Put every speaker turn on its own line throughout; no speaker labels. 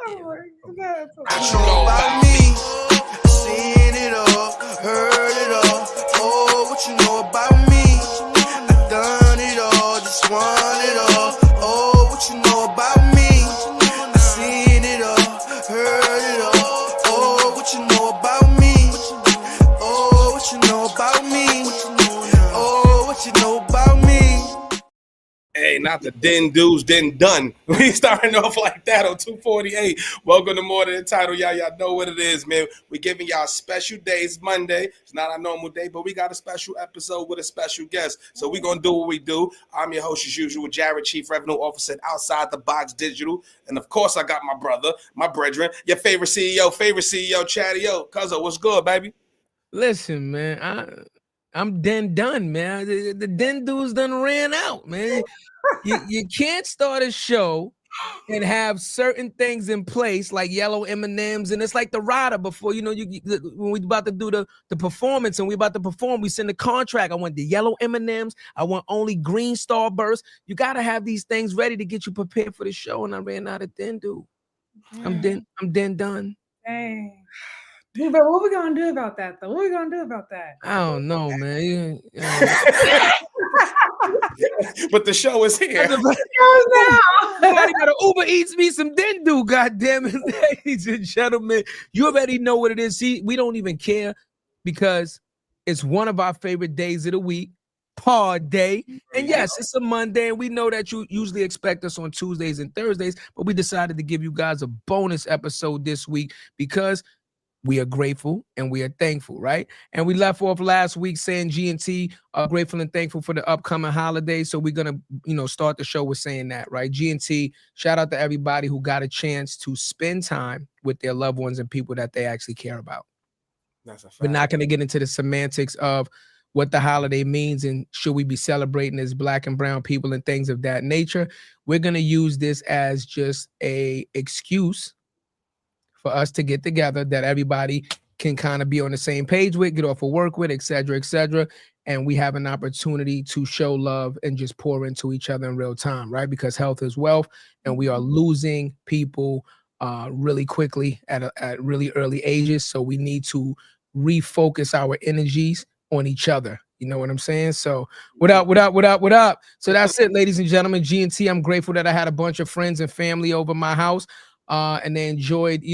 What you know about me? Seen it all, heard it all. Oh, what you know about me? I done it all, just want it all. Oh, what you know about me? I seen it all, heard it all. Oh, what you know about me? Oh, what you know about me? Oh, what you know about me?
Hey, not the den dudes, then done. We starting off like that on 248. Welcome to More Than the Title. Y'all know what it is, man. We giving y'all special days. Monday. It's not our normal day, but we got a special episode with a special guest. So we going to do what we do. I'm your host as usual, Jarrett, Chief Revenue Officer at Outside the Box Digital. And of course, I got my brother, my brethren, your favorite CEO, Chadeo. Cuzzo, what's good, baby?
Listen, man, I'm done, man. The den dudes done ran out, man. You can't start a show and have certain things in place like yellow M&Ms, and it's like the rider before, when we about to do the performance and we about to perform, we send the contract. I want the yellow M&Ms. I want only green Starburst. You got to have these things ready to get you prepared for the show, and I ran out of den dude. I'm done.
Dang. Dude, but what we gonna do about that, though? What we gonna do about that?
I don't know, man.
But the show is here.
Somebody gotta Uber Eats me some Dendu, goddamn it, ladies and gentlemen. You already know what it is. See, we don't even care because it's one of our favorite days of the week, Pod Day. And yes, it's a Monday, and we know that you usually expect us on Tuesdays and Thursdays, but we decided to give you guys a bonus episode this week because we are grateful and we are thankful, right? And we left off last week saying G&T are grateful and thankful for the upcoming holidays. So we're going to, start the show with saying that, right? G&T, shout out to everybody who got a chance to spend time with their loved ones and people that they actually care about.
That's a fact.
We're not going to get into the semantics of what the holiday means and should we be celebrating as Black and brown people and things of that nature. We're going to use this as just a excuse for us to get together that everybody can kind of be on the same page with, get off of work with, et cetera, and we have an opportunity to show love and just pour into each other in real time, right? Because health is wealth, and we are losing people really quickly at really early ages, so we need to refocus our energies on each other. You know what I'm saying? So what up? So that's it, ladies and gentlemen. G&T, I'm grateful that I had a bunch of friends and family over my house. And they enjoyed,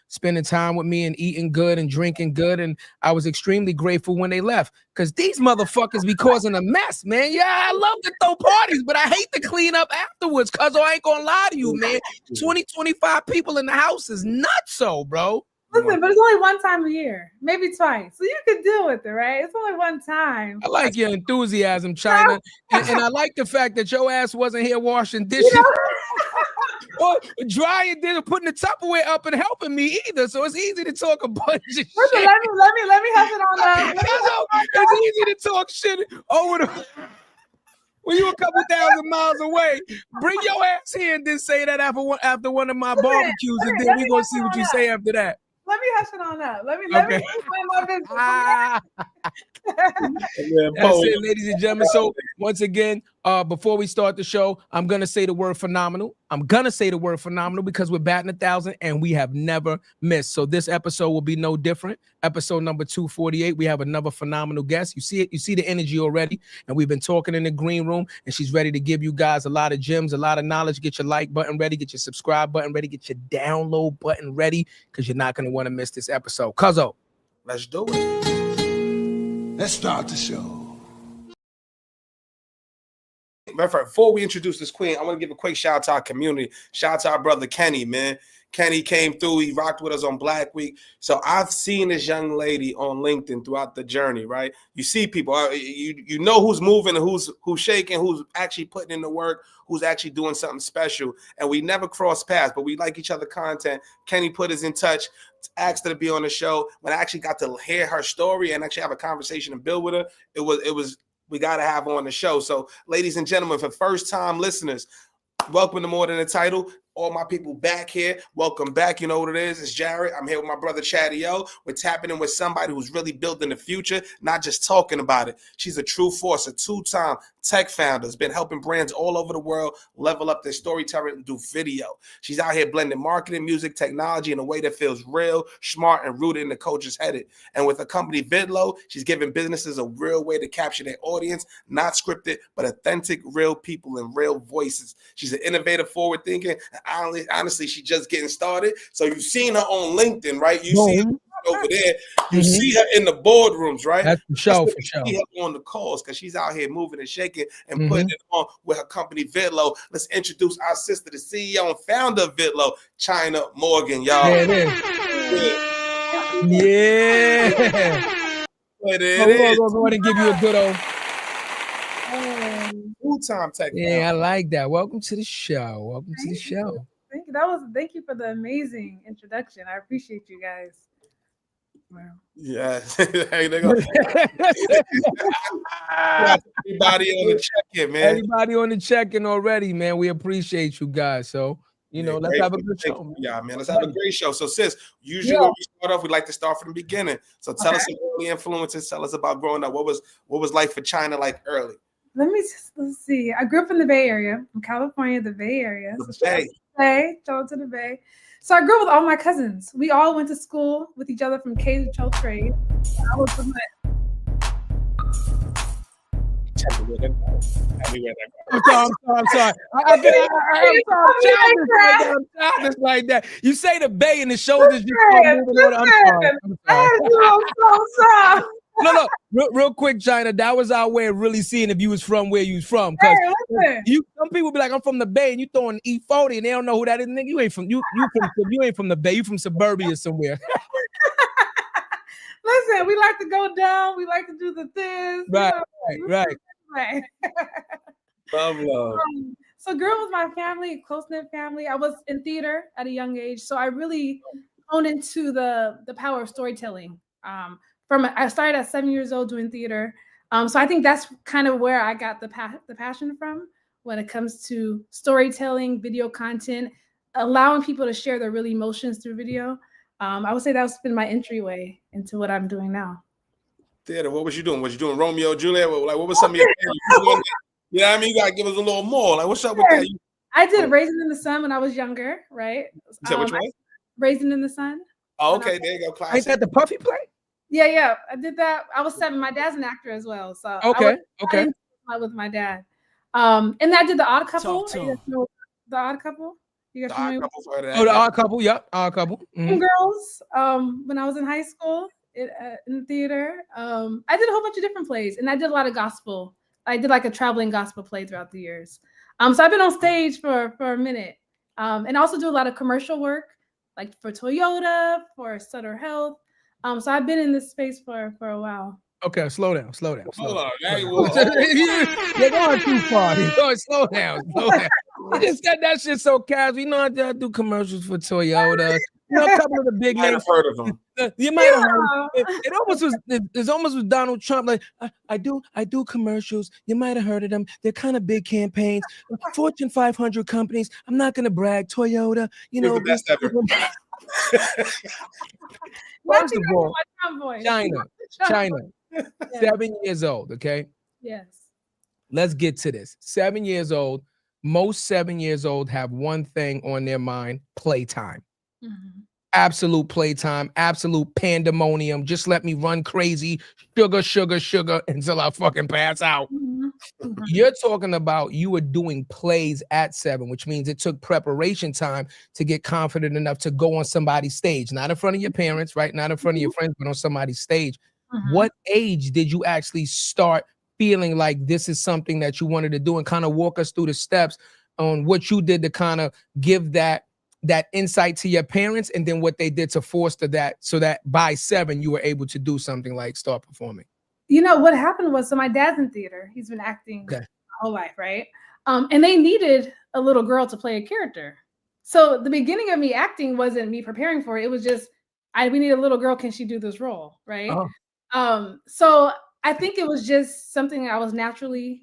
spending time with me and eating good and drinking good. And I was extremely grateful when they left because these motherfuckers be causing a mess, man. Yeah, I love to throw parties, but I hate to clean up afterwards because I ain't gonna lie to you, man. 25 people in the house is nuts, bro.
Listen, but it's only one time a year, maybe twice. So you can deal with it, right? It's only one time.
I like your enthusiasm, Chynna. and I like the fact that your ass wasn't here washing dishes. Or drying dinner, putting the Tupperware up and helping me either. So it's easy to talk a bunch of shit.
Listen, let me have it on that.
It's easy to talk shit over the when you a couple thousand miles away. Bring your ass here and then say that after one of my barbecues, and then we're gonna see what you say after that.
Let me hush it on up. Let me explain my business.
That's it, ladies and gentlemen. So once again, before we start the show, I'm gonna say the word phenomenal. I'm gonna say the word phenomenal because we're batting 1,000 and we have never missed. So this episode will be no different. Episode number 248. We have another phenomenal guest. You see it. You see the energy already. And we've been talking in the green room, and she's ready to give you guys a lot of gems, a lot of knowledge. Get your like button ready. Get your subscribe button ready. Get your download button ready because you're not gonna want to miss this episode. Cuzzo,
let's do it.
Let's start the show.
Before we introduce this queen, I want to give a quick shout out to our community. Shout out to our brother Kenny, man. Kenny came through. He rocked with us on Black Week. So I've seen this young lady on LinkedIn throughout the journey, right? You see people, you know who's moving and who's shaking, who's actually putting in the work, who's actually doing something special. And we never cross paths, but we like each other content. Kenny put us in touch, asked her to be on the show. When I actually got to hear her story and actually have a conversation and build with her, it was we got to have her on the show. So ladies and gentlemen, for first time listeners, welcome to More Than a Title. All my people back here, welcome back. You know what it is? It's Jarrett. I'm here with my brother Chadeo. We're tapping in with somebody who's really building the future, not just talking about it. She's a true force, a two-time tech founder, has been helping brands all over the world level up their storytelling and do video. She's out here blending marketing, music, technology in a way that feels real, smart, and rooted in the culture's headed. And with her company Vidlo, she's giving businesses a real way to capture their audience, not scripted, but authentic, real people and real voices. She's an innovative, forward-thinking. Honestly, she's just getting started. So you've seen her on LinkedIn, right? You see her over there. You see her in the boardrooms, right?
That's for sure, for sure.
See her on the calls because she's out here moving and shaking and putting it on with her company Vidlo. Let's introduce our sister, the CEO and founder of Vidlo, Chynna Morgan, y'all.
There it is. Yeah. We're going to give you a good old
full-time tech.
Yeah, I like that. Welcome to the show. Welcome to the show.
Thank you. Thank you for the amazing introduction. I appreciate you guys. Wow.
Yeah. Hey, they go. Everybody on the check-in, man.
Everybody on the check-in already, man. We appreciate you guys. So, you know, let's have a good show.
Yeah, man. Let's have a great show. So, sis, usually when we start off, we like to start from the beginning. So tell us some early influences. Tell us about growing up. What was life for Chynna like early?
Let's see. I grew up in the Bay Area, in California, the Bay Area. Shout out to the Bay. So I grew up with all my cousins. We all went to school with each other from K to 12th grade. I was with my
I'm sorry. I'm childish like that. You say the Bay and the shoulders just moving on. I'm sorry. No. Real quick, Chynna. That was our way of really seeing if you was from where you was from. Because some people be like, I'm from the Bay, and you throwing E40, and they don't know who that is. Nigga, you ain't from the Bay. You from suburbia somewhere.
Listen, we like to go down. We like to do the things.
Right.
Love.
So grew up with my family, close-knit family. I was in theater at a young age, so I really honed into the power of storytelling. I started at 7 years old doing theater. So I think that's kind of where I got the passion from when it comes to storytelling, video content, allowing people to share their real emotions through video. I would say that's been my entryway into what I'm doing now.
Theater, what was you doing? Was you doing Romeo and Juliet? Like, what was some of your things? You know what I mean? You gotta give us a little more. Like, what's up with that?
I did Raisin in the Sun when I was younger, right?
You said which one?
Raisin in the Sun.
Oh, okay, there you go. Classic.
Ain't that the Puffy play?
Yeah. I did that. I was 7. My dad's an actor as well. So
okay.
With my dad. And I did The Odd Couple. The Odd Couple. You guys familiar with
The Odd Couple. Yep. Odd Couple.
Girls. When I was in high school in theater, I did a whole bunch of different plays, and I did a lot of gospel. I did like a traveling gospel play throughout the years. So I've been on stage for a minute, and I also do a lot of commercial work, like for Toyota, for Sutter Health. So I've been in this space for a while.
Okay, slow down.
Hold on.
You're going too far. Slow down. I just got that shit so casual. You know, I do commercials for Toyota. You know, a couple of the big names.
I've heard of them.
You might have heard. It almost was Donald Trump. Like, I do commercials. You might have heard of them. They're kind of big campaigns. Fortune 500 companies. I'm not gonna brag. Toyota. You know.
The best ever.
First of all, Chynna, 7 years old, okay?
Yes.
Let's get to this. 7 years old. Most 7 years old have one thing on their mind: playtime. Absolute playtime, absolute pandemonium. Just let me run crazy, sugar until I fucking pass out. You're talking about you were doing plays at 7, which means it took preparation time to get confident enough to go on somebody's stage, not in front of your parents, right? Not in front of your friends, but on somebody's stage. What age did you actually start feeling like this is something that you wanted to do, and kind of walk us through the steps on what you did to kind of give that insight to your parents, and then what they did to foster that, so that by 7 you were able to do something like start performing?
You know what happened was, so my dad's in theater. He's been acting my whole life, right? And they needed a little girl to play a character. So the beginning of me acting wasn't me preparing for it. It was just, we need a little girl. Can she do this role, right? So I think it was just something I was naturally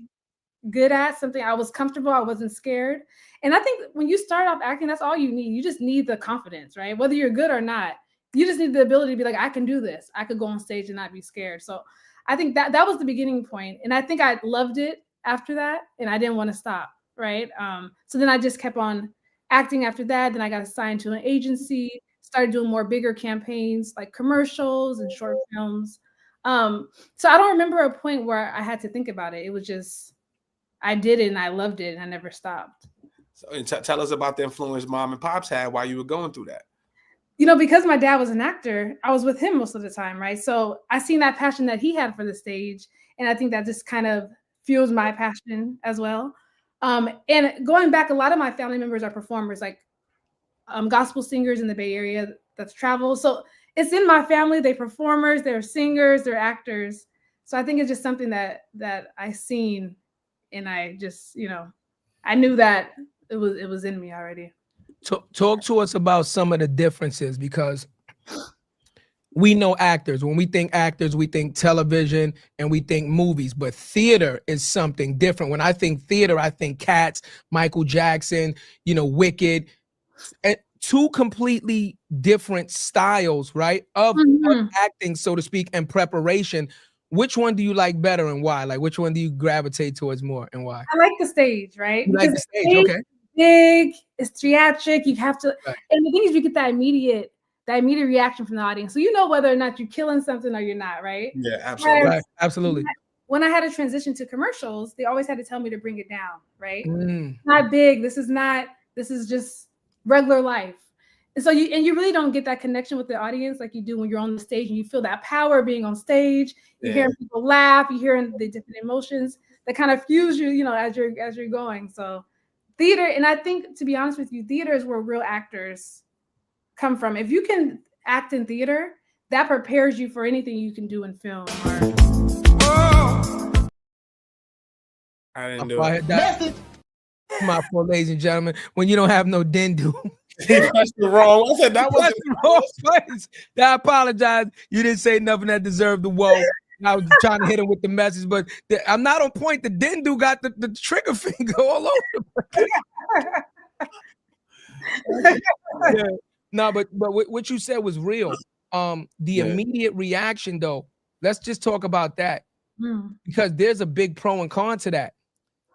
good at, something I was comfortable, I wasn't scared. And I think when you start off acting, that's all you need. You just need the confidence, right? Whether you're good or not, you just need the ability to be like, I can do this. I could go on stage and not be scared. So I think that was the beginning point. And I think I loved it after that, and I didn't want to stop, right? So then I just kept on acting after that. Then I got assigned to an agency, started doing more bigger campaigns like commercials and short films. So I don't remember a point where I had to think about it. It was just, I did it and I loved it and I never stopped.
So tell us about the influence mom and pops had while you were going through that.
You know, because my dad was an actor, I was with him most of the time, right? So I seen that passion that he had for the stage. And I think that just kind of fuels my passion as well. And going back, a lot of my family members are performers, like gospel singers in the Bay Area that's travel. So it's in my family. They're performers, they're singers, they're actors. So I think it's just something that I seen, and I just, you know, I knew that it was in me already.
Talk to us about some of the differences, because we know actors. When we think actors, we think television and we think movies, but theater is something different. When I think theater, I think Cats, Michael Jackson, you know, Wicked, and two completely different styles, right? Of acting, so to speak, and preparation. Which one do you like better and why? Like, which one do you gravitate towards more and why?
I like the stage, right?
You like the stage, okay.
Big, it's theatric. You have to,
right.
And the thing is, you get that immediate reaction from the audience, so you know whether or not you're killing something or you're not, right?
Yeah, absolutely.
Right, absolutely.
When I had to transition to commercials, they always had to tell me to bring it down, right? Not big. This is just regular life. And so you really don't get that connection with the audience like you do when you're on the stage and you feel that power being on stage. You hear people laugh, you hear the different emotions that kind of fuse you, you know, as you're going. So theater, and I think, to be honest with you, theater is where real actors come from. If you can act in theater, that prepares you for anything you can do in film.
I didn't do it.
My poor ladies and gentlemen, when you don't have no dindu.
That's the wrong. I said that was
the wrong place. I apologize. You didn't say nothing that deserved the woe. I was trying to hit him with the message, but I'm not on point. The dindu got the trigger finger all over the place. Yeah. No, but what you said was real. The immediate reaction, though, let's just talk about that, because there's a big pro and con to that.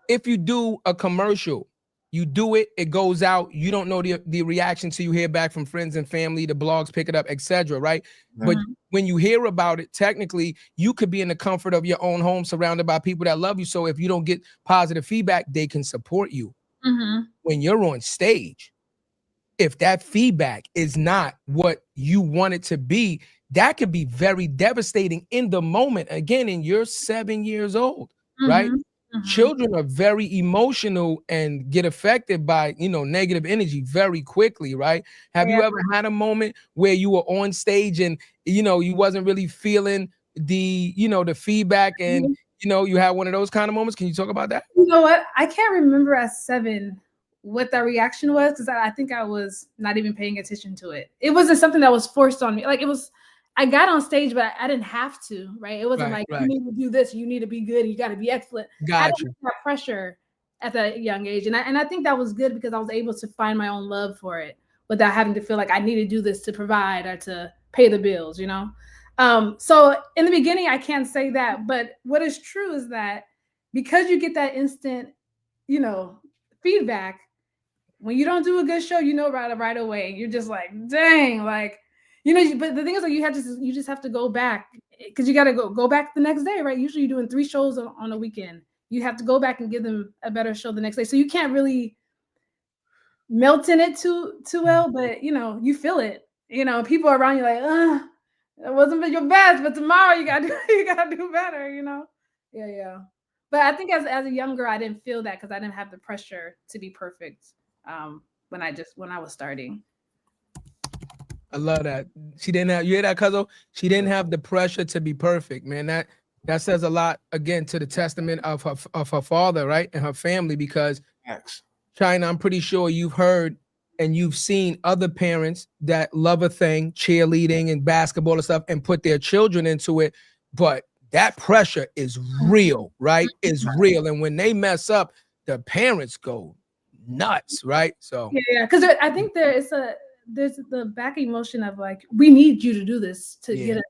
If you do a commercial, you do it, it goes out, you don't know the reaction till you hear back from friends and family, the blogs pick it up, etc. Right? But when you hear about it, technically, you could be in the comfort of your own home, surrounded by people that love you. So if you don't get positive feedback, they can support you. When you're on stage, if that feedback is not what you want it to be, that could be very devastating in the moment. Again, and you're 7 years old, right? Children are very emotional and get affected by, you know, negative energy very quickly, right? Have you ever had a moment where you were on stage and, you know, you wasn't really feeling the, you know, the feedback, and, you know, you had one of those kind of moments? Can you talk about that?
You know what? I can't remember at 7 what that reaction was, because I think I was not even paying attention to it. It wasn't something that was forced on me. Like, it was, I got on stage, but I didn't have to, right? It wasn't you need to do this, you need to be good, you got to be excellent. I didn't have that pressure at that young age. And I think that was good, because I was able to find my own love for it without having to feel like I need to do this to provide or to pay the bills, you know? So in the beginning, I can't say that, but what is true is that because you get that instant, you know, feedback, when you don't do a good show, you know, right away, you're just like, dang, like, you know, but the thing is, like, you just have to go back, because you got to go back the next day, right? Usually you're doing 3 shows on a weekend. You have to go back and give them a better show the next day. So you can't really melt in it too well, but, you know, you feel it. You know, people around you like, it wasn't your best, but tomorrow you gotta do better, you know? Yeah. But I think as a young girl, I didn't feel that, because I didn't have the pressure to be perfect when I was starting.
I love that. She didn't have, you hear that, Cuzzo? She didn't have the pressure to be perfect, man. That says a lot, again, to the testament of her father, right? And her family, because Chynna, I'm pretty sure you've heard and you've seen other parents that love a thing, cheerleading and basketball and stuff, and put their children into it, but that pressure is real, right? It's real. And when they mess up, the parents go nuts, right? So
yeah, because I think there's the back emotion of like, we need you to do this to get us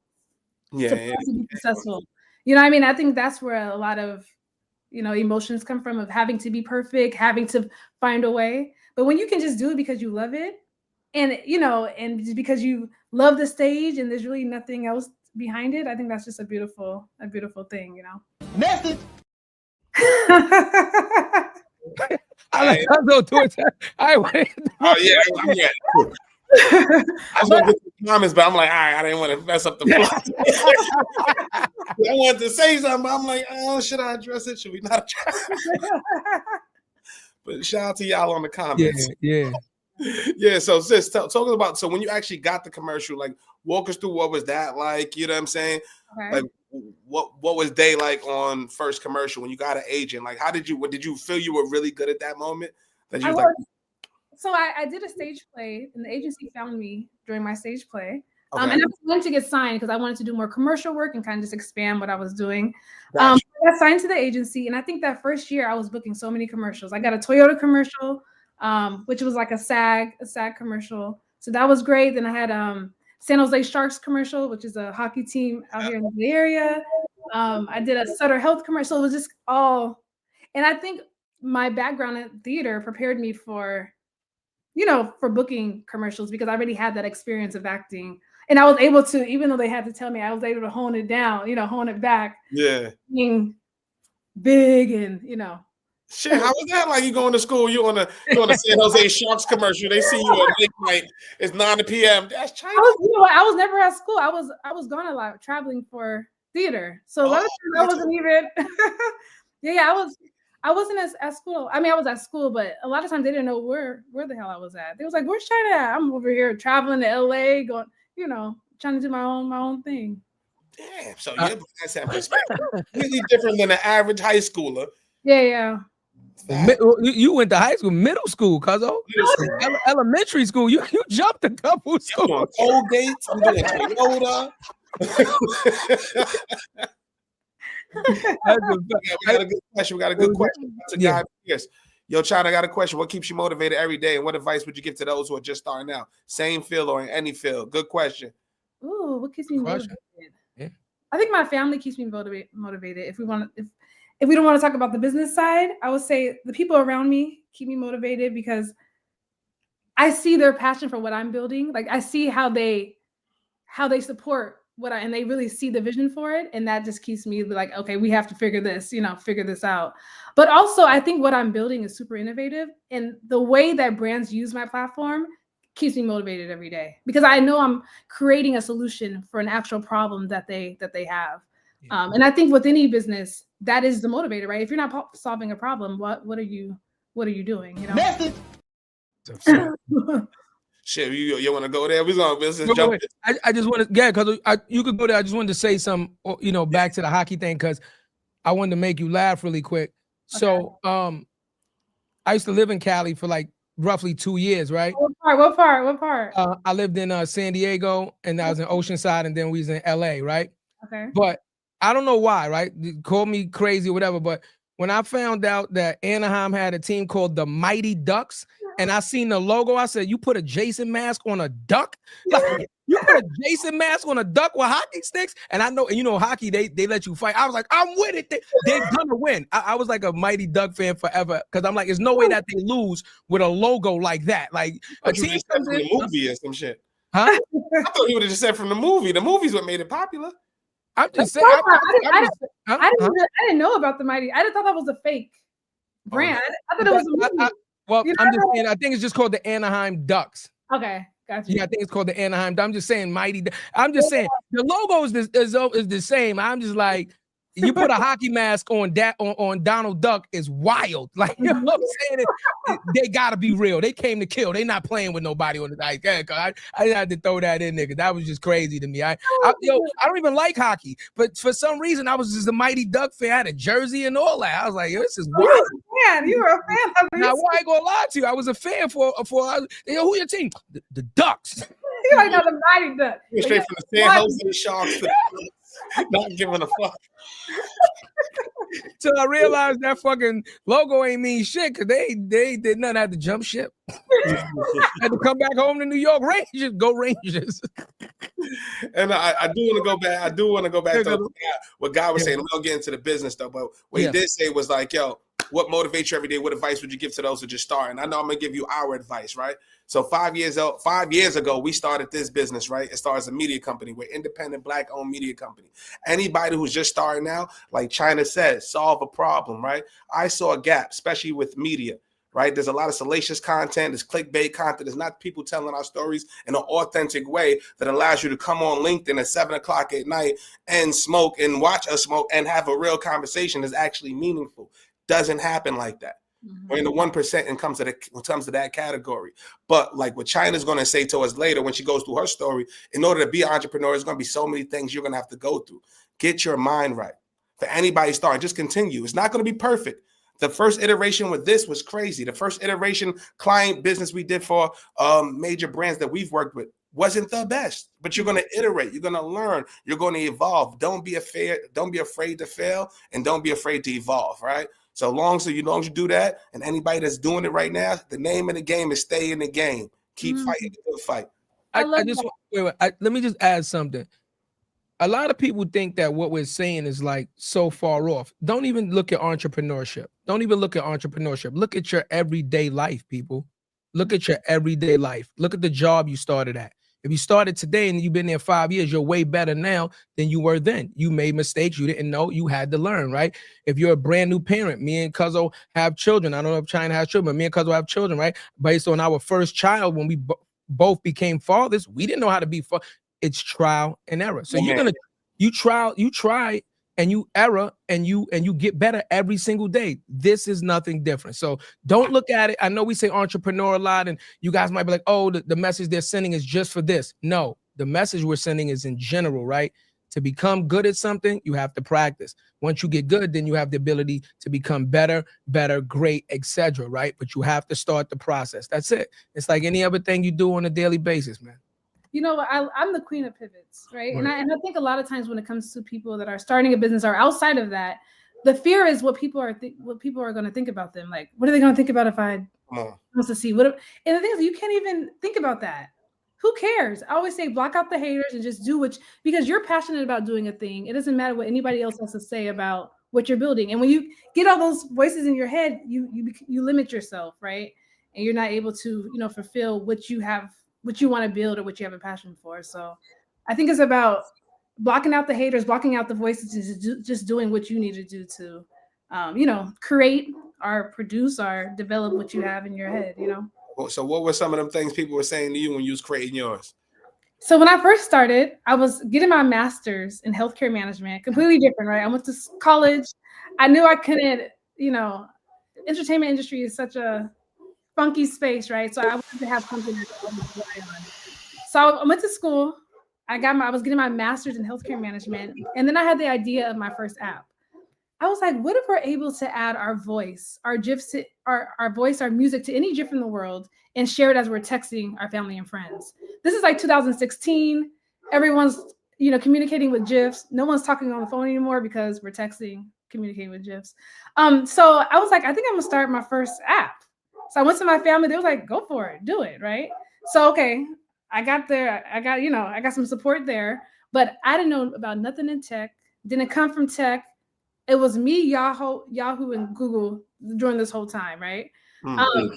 to be successful. You know what I mean? I think that's where a lot of, you know, emotions come from, of having to be perfect, having to find a way. But when you can just do it because you love it, and you know, and just because you love the stage and there's really nothing else behind it, I think that's just a beautiful thing, you know.
Message.
I like Cuzzo to it.
Oh yeah, I'm ready. I was gonna get the comments, but I'm like, all right, I didn't want to mess up the flow. I wanted to say something, but I'm like, oh, should I address it? Should we not address it? But shout out to y'all on the comments. Yeah. So sis, talking about, so when you actually got the commercial, like walk us through what was that like? You know what I'm saying?
Okay.
Like what was day like on first commercial when you got an agent? Like did you feel you were really good at that moment? That you was like,
so I did a stage play, and the agency found me during my stage play.
okay.
And I wanted to get signed because I wanted to do more commercial work and kind of just expand what I was doing.
Gotcha.
I got signed to the agency, and I think that first year I was booking so many commercials. I got a Toyota commercial, which was like a SAG commercial. So that was great. Then I had San Jose Sharks commercial, which is a hockey team out here in the Bay Area. I did a Sutter Health commercial. It was just all, and I think my background in theater prepared me for, you know, for booking commercials, because I already had that experience of acting. And I was able to, even though they had to tell me, I was able to hone it down, you know, hone it back.
Yeah.
Being big and, you know.
Shit, how was that? Like you going to school, you on the San Jose Sharks commercial, they see you at late night, it's 9 p.m. That's China.
I was never at school. I was gone a lot, traveling for theater. So a lot of times I wasn't even I wasn't at school. I mean, I was at school, but a lot of times they didn't know where the hell I was at. They was like, "Where's China at?" I'm over here traveling to LA, going, you know, trying to do my own thing.
Damn. So your perspective completely different than an average high schooler.
Yeah.
You went to high school, middle school, Cuzzo. Elementary school. You jumped a couple schools.
Colgate. I'm doing Toyota. We got a good question. That's a guy. Yes. Yo, Chad, I got a question. What keeps you motivated every day, and what advice would you give to those who are just starting out? Same field or in any field? Good question.
Ooh, what keeps me motivated?
Yeah.
I think my family keeps me motivated. If we don't want to talk about the business side, I would say the people around me keep me motivated, because I see their passion for what I'm building. Like I see how they support and they really see the vision for it. And that just keeps me like, okay, we have to figure this out. But also I think what I'm building is super innovative, and the way that brands use my platform keeps me motivated every day, because I know I'm creating a solution for an actual problem that they have. Yeah. And I think with any business, that is the motivator, right? If you're not solving a problem, what are you doing? You know.
Message.
Shit, you want to go there? We're gonna jump.
I just want to, because you could go there. I just wanted to say some, you know, back to the hockey thing, because I wanted to make you laugh really quick. So, I used to live in Cali for like roughly 2 years, right?
What part?
I lived in San Diego, and I was in Oceanside, and then we was in LA, right?
Okay.
But I don't know why, right? Call me crazy or whatever, but when I found out that Anaheim had a team called the Mighty Ducks, and I seen the logo, I said, "You put a Jason mask on a duck? Like, you put a Jason mask on a duck with hockey sticks?" And I know, and you know, hockey, they let you fight. I was like, I'm with it. They're gonna win. I was like a Mighty Duck fan forever, because I'm like, there's no way that they lose with a logo like that. Like a team
comes in the movie or some shit.
Huh?
I thought you would have just said from the movie. The movie's what made it popular.
I'm just saying.
I didn't know about the Mighty. I thought that was a fake brand. I thought it was a movie.
Well, you know, I'm just saying, I think it's just called the Anaheim Ducks.
Okay, gotcha.
Yeah, I think it's called the Anaheim. I'm just saying, Mighty. I'm just saying the logo is the same. I'm just like, you put a hockey mask on Donald Duck is wild. Like, you know what I'm saying? They gotta be real. They came to kill. They not playing with nobody on the ice. I had to throw that in there, because that was just crazy to me. I don't even like hockey, but for some reason I was just a Mighty Duck fan. I had a jersey and all that. I was like, this is wild.
You were a fan of
now, why I gonna lie to you? I was a fan for who your team? The Ducks.
You like the Mighty Duck.
Straight from the San Jose Sharks. Not giving a fuck.
Till I realized that fucking logo ain't mean shit because they did not have to jump ship. Had to come back home to New York. Rangers, go Rangers.
And I do want to go back. I do want to go back to what God was
Yeah.
saying. We don't get into the business stuff, but what
Yeah.
he did say was like, yo, what motivates you every day? What advice would you give to those who just start? And I know I'm gonna give you our advice, right? So 5 years ago, we started this business, right? It started as a media company. We're independent, black-owned media company. Anybody who's just starting out, like Chynna said, solve a problem, right? I saw a gap, especially with media, right? There's a lot of salacious content, there's clickbait content, there's not people telling our stories in an authentic way that allows you to come on LinkedIn at 7 o'clock at night and smoke and watch us smoke and have a real conversation that's actually meaningful. Doesn't happen like that. We're in the 1% and comes to that category. But like what Chynna's going to say to us later when she goes through her story, in order to be an entrepreneur, there's going to be so many things you're going to have to go through. Get your mind right. For anybody starting, just continue. It's not going to be perfect. The first iteration with this was crazy. The first iteration client business we did for major brands that we've worked with wasn't the best, but you're going to iterate. You're going to learn. You're going to evolve. Don't be afraid to fail, and don't be afraid to evolve, right? So long as you do that, and anybody that's doing it right now, the name of the game is stay in the game. Keep fighting the good fight.
Let me just add something. A lot of people think that what we're saying is like so far off. Don't even look at entrepreneurship. Don't even look at entrepreneurship. Look at your everyday life, people. Look at your everyday life. Look at the job you started at. If you started today and you've been there 5 years, you're way better now than you were then. You made mistakes you didn't know. You had to learn, right? If you're a brand new parent, me and Cuzzo have children. I don't know if Chynna has children, but me and Cuzzo have children, right? Based on our first child, when we both became fathers, we didn't know how to be fathers. It's trial and error. So you try and you error and you get better every single day. This is nothing different. So don't look at it. I know we say entrepreneur a lot, and you guys might be like, oh, the message they're sending is just for this. No, the message we're sending is in general, right? To become good at something, you have to practice. Once you get good, then you have the ability to become better, great, etc. Right? But you have to start the process. That's it. It's like any other thing you do on a daily basis, man.
You know, I'm the queen of pivots, right? And I think a lot of times when it comes to people that are starting a business or outside of that, the fear is what people are going to think about them. Like, what are they going to think about if I want to see? And the thing is, you can't even think about that. Who cares? I always say, block out the haters and just do because you're passionate about doing a thing. It doesn't matter what anybody else has to say about what you're building. And when you get all those voices in your head, you limit yourself, right? And you're not able to, fulfill what you want to build or what you have a passion for. So I think it's about blocking out the haters, blocking out the voices, and just doing what you need to do to, create or produce or develop what you have in your head,
So what were some of them things people were saying to you when you was creating yours?
So when I first started, I was getting my master's in healthcare management, completely different, right? I went to college. I knew I couldn't, entertainment industry is such a funky space, right? So I wanted to have something to rely on. So I went to school. I was getting my master's in healthcare management, and then I had the idea of my first app. I was like, what if we're able to add our voice, our GIFs, to our voice, our music to any GIF in the world and share it as we're texting our family and friends? This is like 2016. Everyone's, communicating with GIFs. No one's talking on the phone anymore because we're texting, communicating with GIFs. So I was like, I think I'm gonna start my first app. So I went to my family. They were like, go for it, do it, right? So, okay, I got there. I got some support there, but I didn't know about nothing in tech. Didn't come from tech. It was me, Yahoo, and Google during this whole time, right?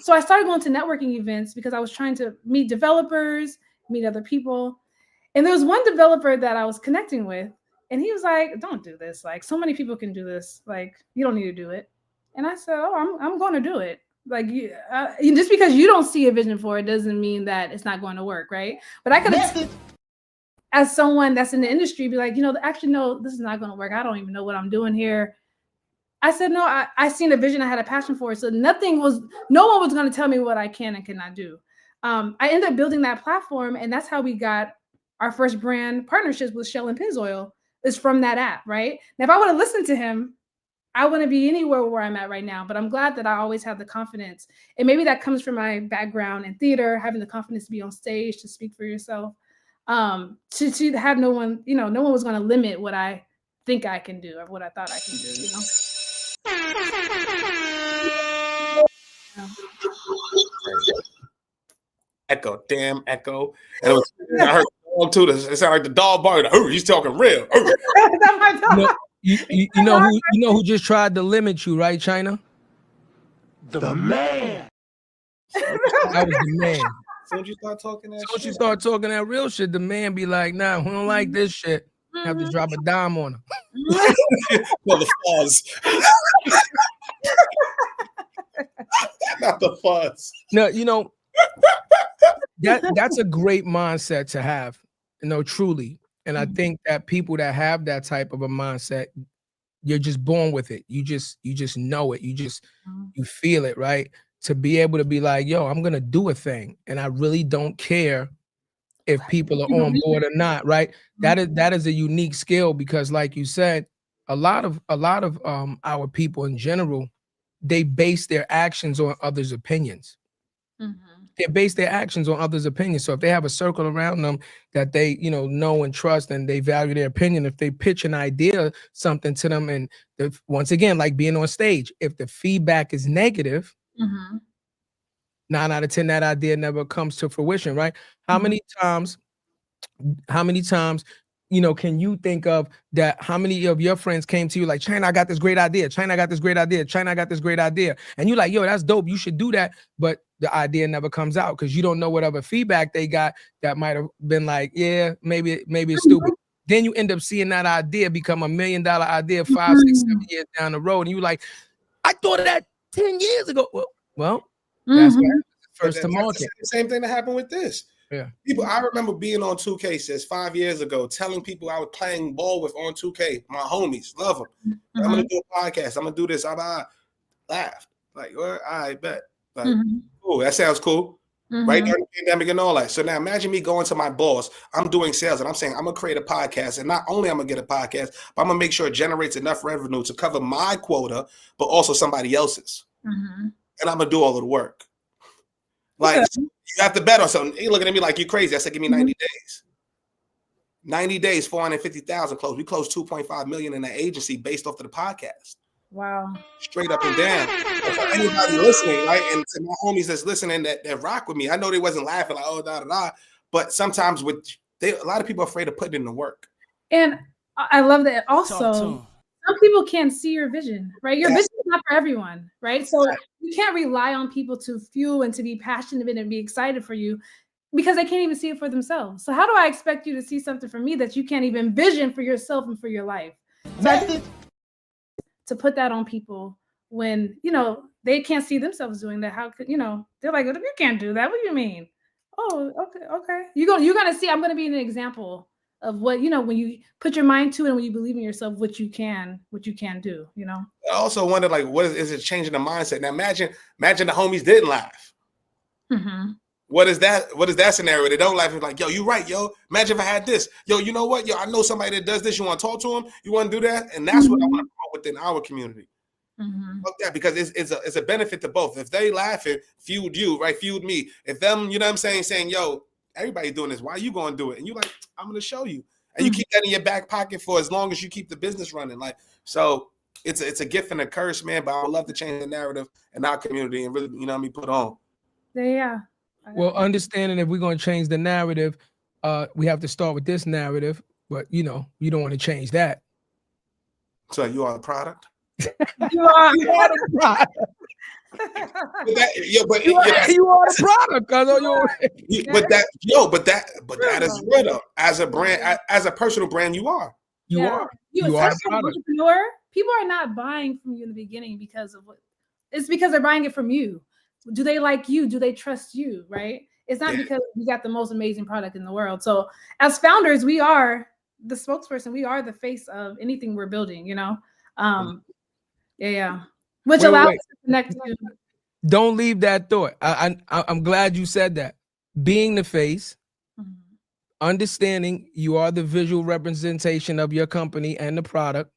So I started going to networking events because I was trying to meet developers, meet other people. And there was one developer that I was connecting with, and he was like, don't do this. Like, so many people can do this. Like, you don't need to do it. And I said, oh, I'm going to do it. Like, just because you don't see a vision for it doesn't mean that it's not going to work, right? But I could have, as someone that's in the industry, be like, actually, no, this is not going to work. I don't even know what I'm doing here. I said, no, I seen a vision. I had a passion for it. So no one was going to tell me what I can and cannot do. I ended up building that platform, and that's how we got our first brand partnerships with Shell and Pennzoil, is from that app, right? Now, if I would have listened to him, I wouldn't be anywhere where I'm at right now, but I'm glad that I always have the confidence. And maybe that comes from my background in theater, having the confidence to be on stage, to speak for yourself. to have no one, no one was going to limit what I think I can do or what I thought I can do,
Echo, damn echo. And it was, I heard the dog too. It sounded like the dog barking. Oh, he's talking real.
That's my dog.
You know who just tried to limit you, right, Chynna?
The man.
That was the man.
So you start talking that
Once you start talking that real shit, the man be like, nah, we don't like this shit. Have to drop a dime on him.
Well, the fuzz. Not the fuzz.
No, that's a great mindset to have, truly. And I think that people that have that type of a mindset, you're just born with it. You just know it. You feel it, right? To be able to be like, yo, I'm gonna do a thing, and I really don't care if people are on board or not, right? That is a unique skill because, like you said, a lot of our people in general, they base their actions on others' opinions. They base their actions on others' opinions. So if they have a circle around them that they, know and trust, and they value their opinion, if they pitch an idea, something to them, and once again, like being on stage, if the feedback is negative, 9 out of 10, that idea never comes to fruition, right? How many times, can you think of that? How many of your friends came to you like, Chynna, I got this great idea. Chynna, I got this great idea. Chynna, I got this great idea. And you like, yo, that's dope. You should do that. But the idea never comes out because you don't know what other feedback they got that might have been like, yeah, maybe it's stupid. Then you end up seeing that idea become $1 million idea 5, 6, 7 years down the road. And you like, I thought of that 10 years ago. Well, that's what first to market.
The same thing that happened with this.
Yeah.
People, I remember being on 2K since 5 years ago, telling people I was playing ball with on 2K. My homies, love them. I'm gonna do a podcast. I'm gonna do this. I laughed. Like, well, I bet. Like, cool, that sounds cool. Right during the pandemic and all that. So now imagine me going to my boss. I'm doing sales and I'm saying I'm gonna create a podcast, and not only I'm gonna get a podcast, but I'm gonna make sure it generates enough revenue to cover my quota, but also somebody else's. And I'm gonna do all of the work. Like, you have to bet on something. You're looking at me like you're crazy. I said, give me 90 days. 90 days, 450,000 closed. We closed 2.5 million in the agency based off of the podcast.
Wow.
Straight up and down. And for anybody listening, right? And to my homies that's listening that rock with me, I know they wasn't laughing like, oh, da. But sometimes a lot of people are afraid of putting in the work.
And I love that also. Some people can't see your vision, right? Your vision is not for everyone, right? So you can't rely on people to fuel and to be passionate and be excited for you because they can't even see it for themselves. So how do I expect you to see something for me that you can't even vision for yourself and for your life? So I think to put that on people when, they can't see themselves doing that. How could, they're like, you can't do that. What do you mean? Oh, okay. You're going to see, I'm going to be an example of what, when you put your mind to it and when you believe in yourself, what you can do, I
also wonder, like, what is it changing the mindset? Now imagine the homies didn't laugh. What is that scenario? They don't laugh. It's like, yo, you right, yo. Imagine if I had this. Yo, you know what? Yo, I know somebody that does this. You want to talk to him? You want to do that? And that's what I want to promote within our community. Fuck that, because it's a benefit to both. If they laughing, fueled you, right? Fueled me. If them, you know what I'm saying, yo, everybody doing this. Why are you going to do it? And you like, I'm going to show you. And you keep that in your back pocket for as long as you keep the business running. Like, so it's a gift and a curse, man. But I would love to change the narrative in our community and really, put on.
Yeah.
Well, understanding if we're going to change the narrative, we have to start with this narrative. But, you don't want to change that.
So you are the product?
You are the product.
You are the product,
but that is real though. As a brand, as a personal brand, you are.
You are the product.
Entrepreneur, people are not buying from you in the beginning because they're buying it from you. Do they like you? Do they trust you? Right? It's not because we got the most amazing product in the world. So as founders, we are the spokesperson. We are the face of anything we're building. Which allows us to connect to.
Don't leave that thought. I'm glad you said that. Being the face, understanding you are the visual representation of your company and the product,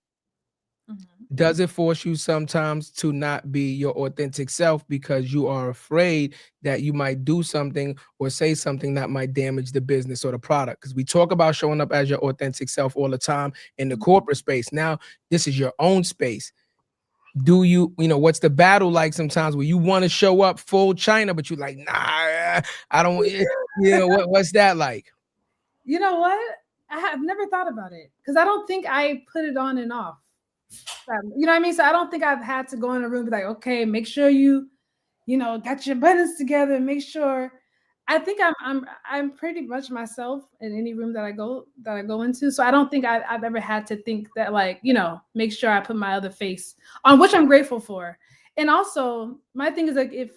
Does it force you sometimes to not be your authentic self because you are afraid that you might do something or say something that might damage the business or the product? Because we talk about showing up as your authentic self all the time in the corporate space. Now, this is your own space. Do you what's the battle like sometimes where you want to show up full China, but you're like, nah, I don't, what's that like?
You know what? I have never thought about it because I don't think I put it on and off. You know what I mean? So I don't think I've had to go in a room and be like, okay, make sure you got your buttons together. Make sure. I think I'm pretty much myself in any room that I go into. So I don't think I've ever had to think that, like, make sure I put my other face on, which I'm grateful for. And also my thing is, like, if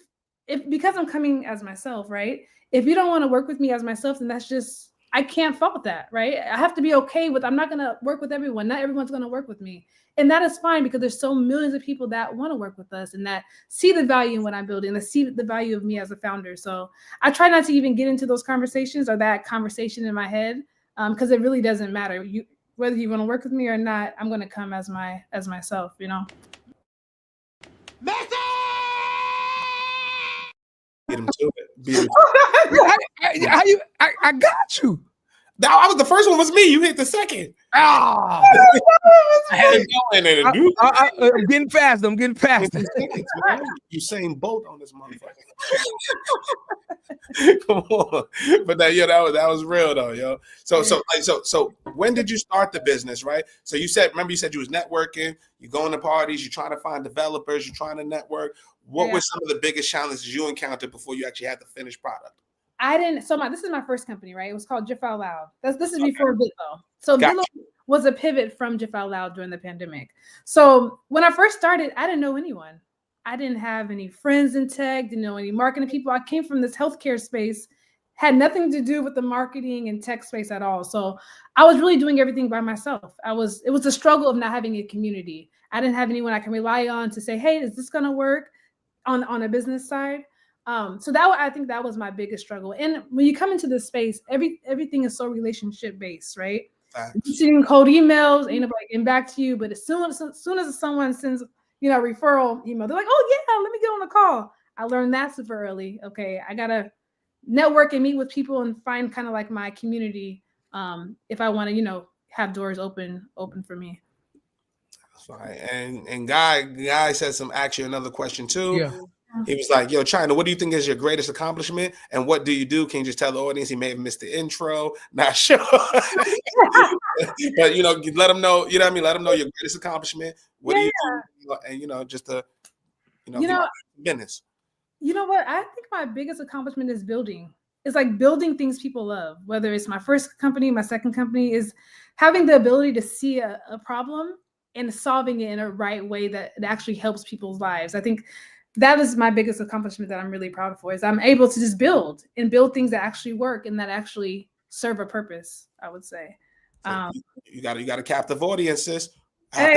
because I'm coming as myself, right? If you don't want to work with me as myself, then that's just, I can't fault that, right? I have to be okay with, I'm not going to work with everyone. Not everyone's going to work with me. And that is fine because there's so millions of people that want to work with us and that see the value in what I'm building, that see the value of me as a founder. So I try not to even get into those conversations or that conversation in my head because it really doesn't matter. Whether you want to work with me or not, I'm going to come as myself,
Beat him to it. Beat him to it.
I got you.
I was the first one was me. You hit the second.
Ah,
I had to go in there.
I'm getting fast. I'm getting fast.
You saying both on this motherfucker. Come on, but that was real though, yo. So when did you start the business, right? So you said you was networking, you going to parties, you're trying to find developers, you're trying to network. What were some of the biggest challenges you encountered before you actually had the finished product?
This is my first company, right? It was called Jiff Out Loud. This is before Vidlo. So Vidlo was a pivot from Jiff Out Loud during the pandemic. So when I first started, I didn't know anyone. I didn't have any friends in tech, didn't know any marketing people. I came from this healthcare space, had nothing to do with the marketing and tech space at all. So I was really doing everything by myself. It was a struggle of not having a community. I didn't have anyone I can rely on to say, hey, is this going to work on a business side? So I think that was my biggest struggle. And when you come into this space, everything is so relationship based, right? You're sending cold emails, ain't nobody getting back to you. But as soon as someone sends, referral email, they're like, oh yeah, let me get on the call. I learned that super early. Okay, I gotta network and meet with people and find kind of like my community if I want to, have doors open for me.
Fine. And Guy said another question too.
Yeah.
He was like, yo, Chynna, what do you think is your greatest accomplishment? And what do you do? Can you just tell the audience? He may have missed the intro. Not sure. But, let them know, you know what I mean? Let them know your greatest accomplishment. What do you do? And, just the, business.
You know what? I think my biggest accomplishment is building. It's like building things people love. Whether it's my first company, my second company, is having the ability to see a problem and solving it in a right way that it actually helps people's lives. I think that is my biggest accomplishment that I'm really proud of, is I'm able to just build things that actually work and that actually serve a purpose, I would say.
So you got a captive audience, sis.
Hey.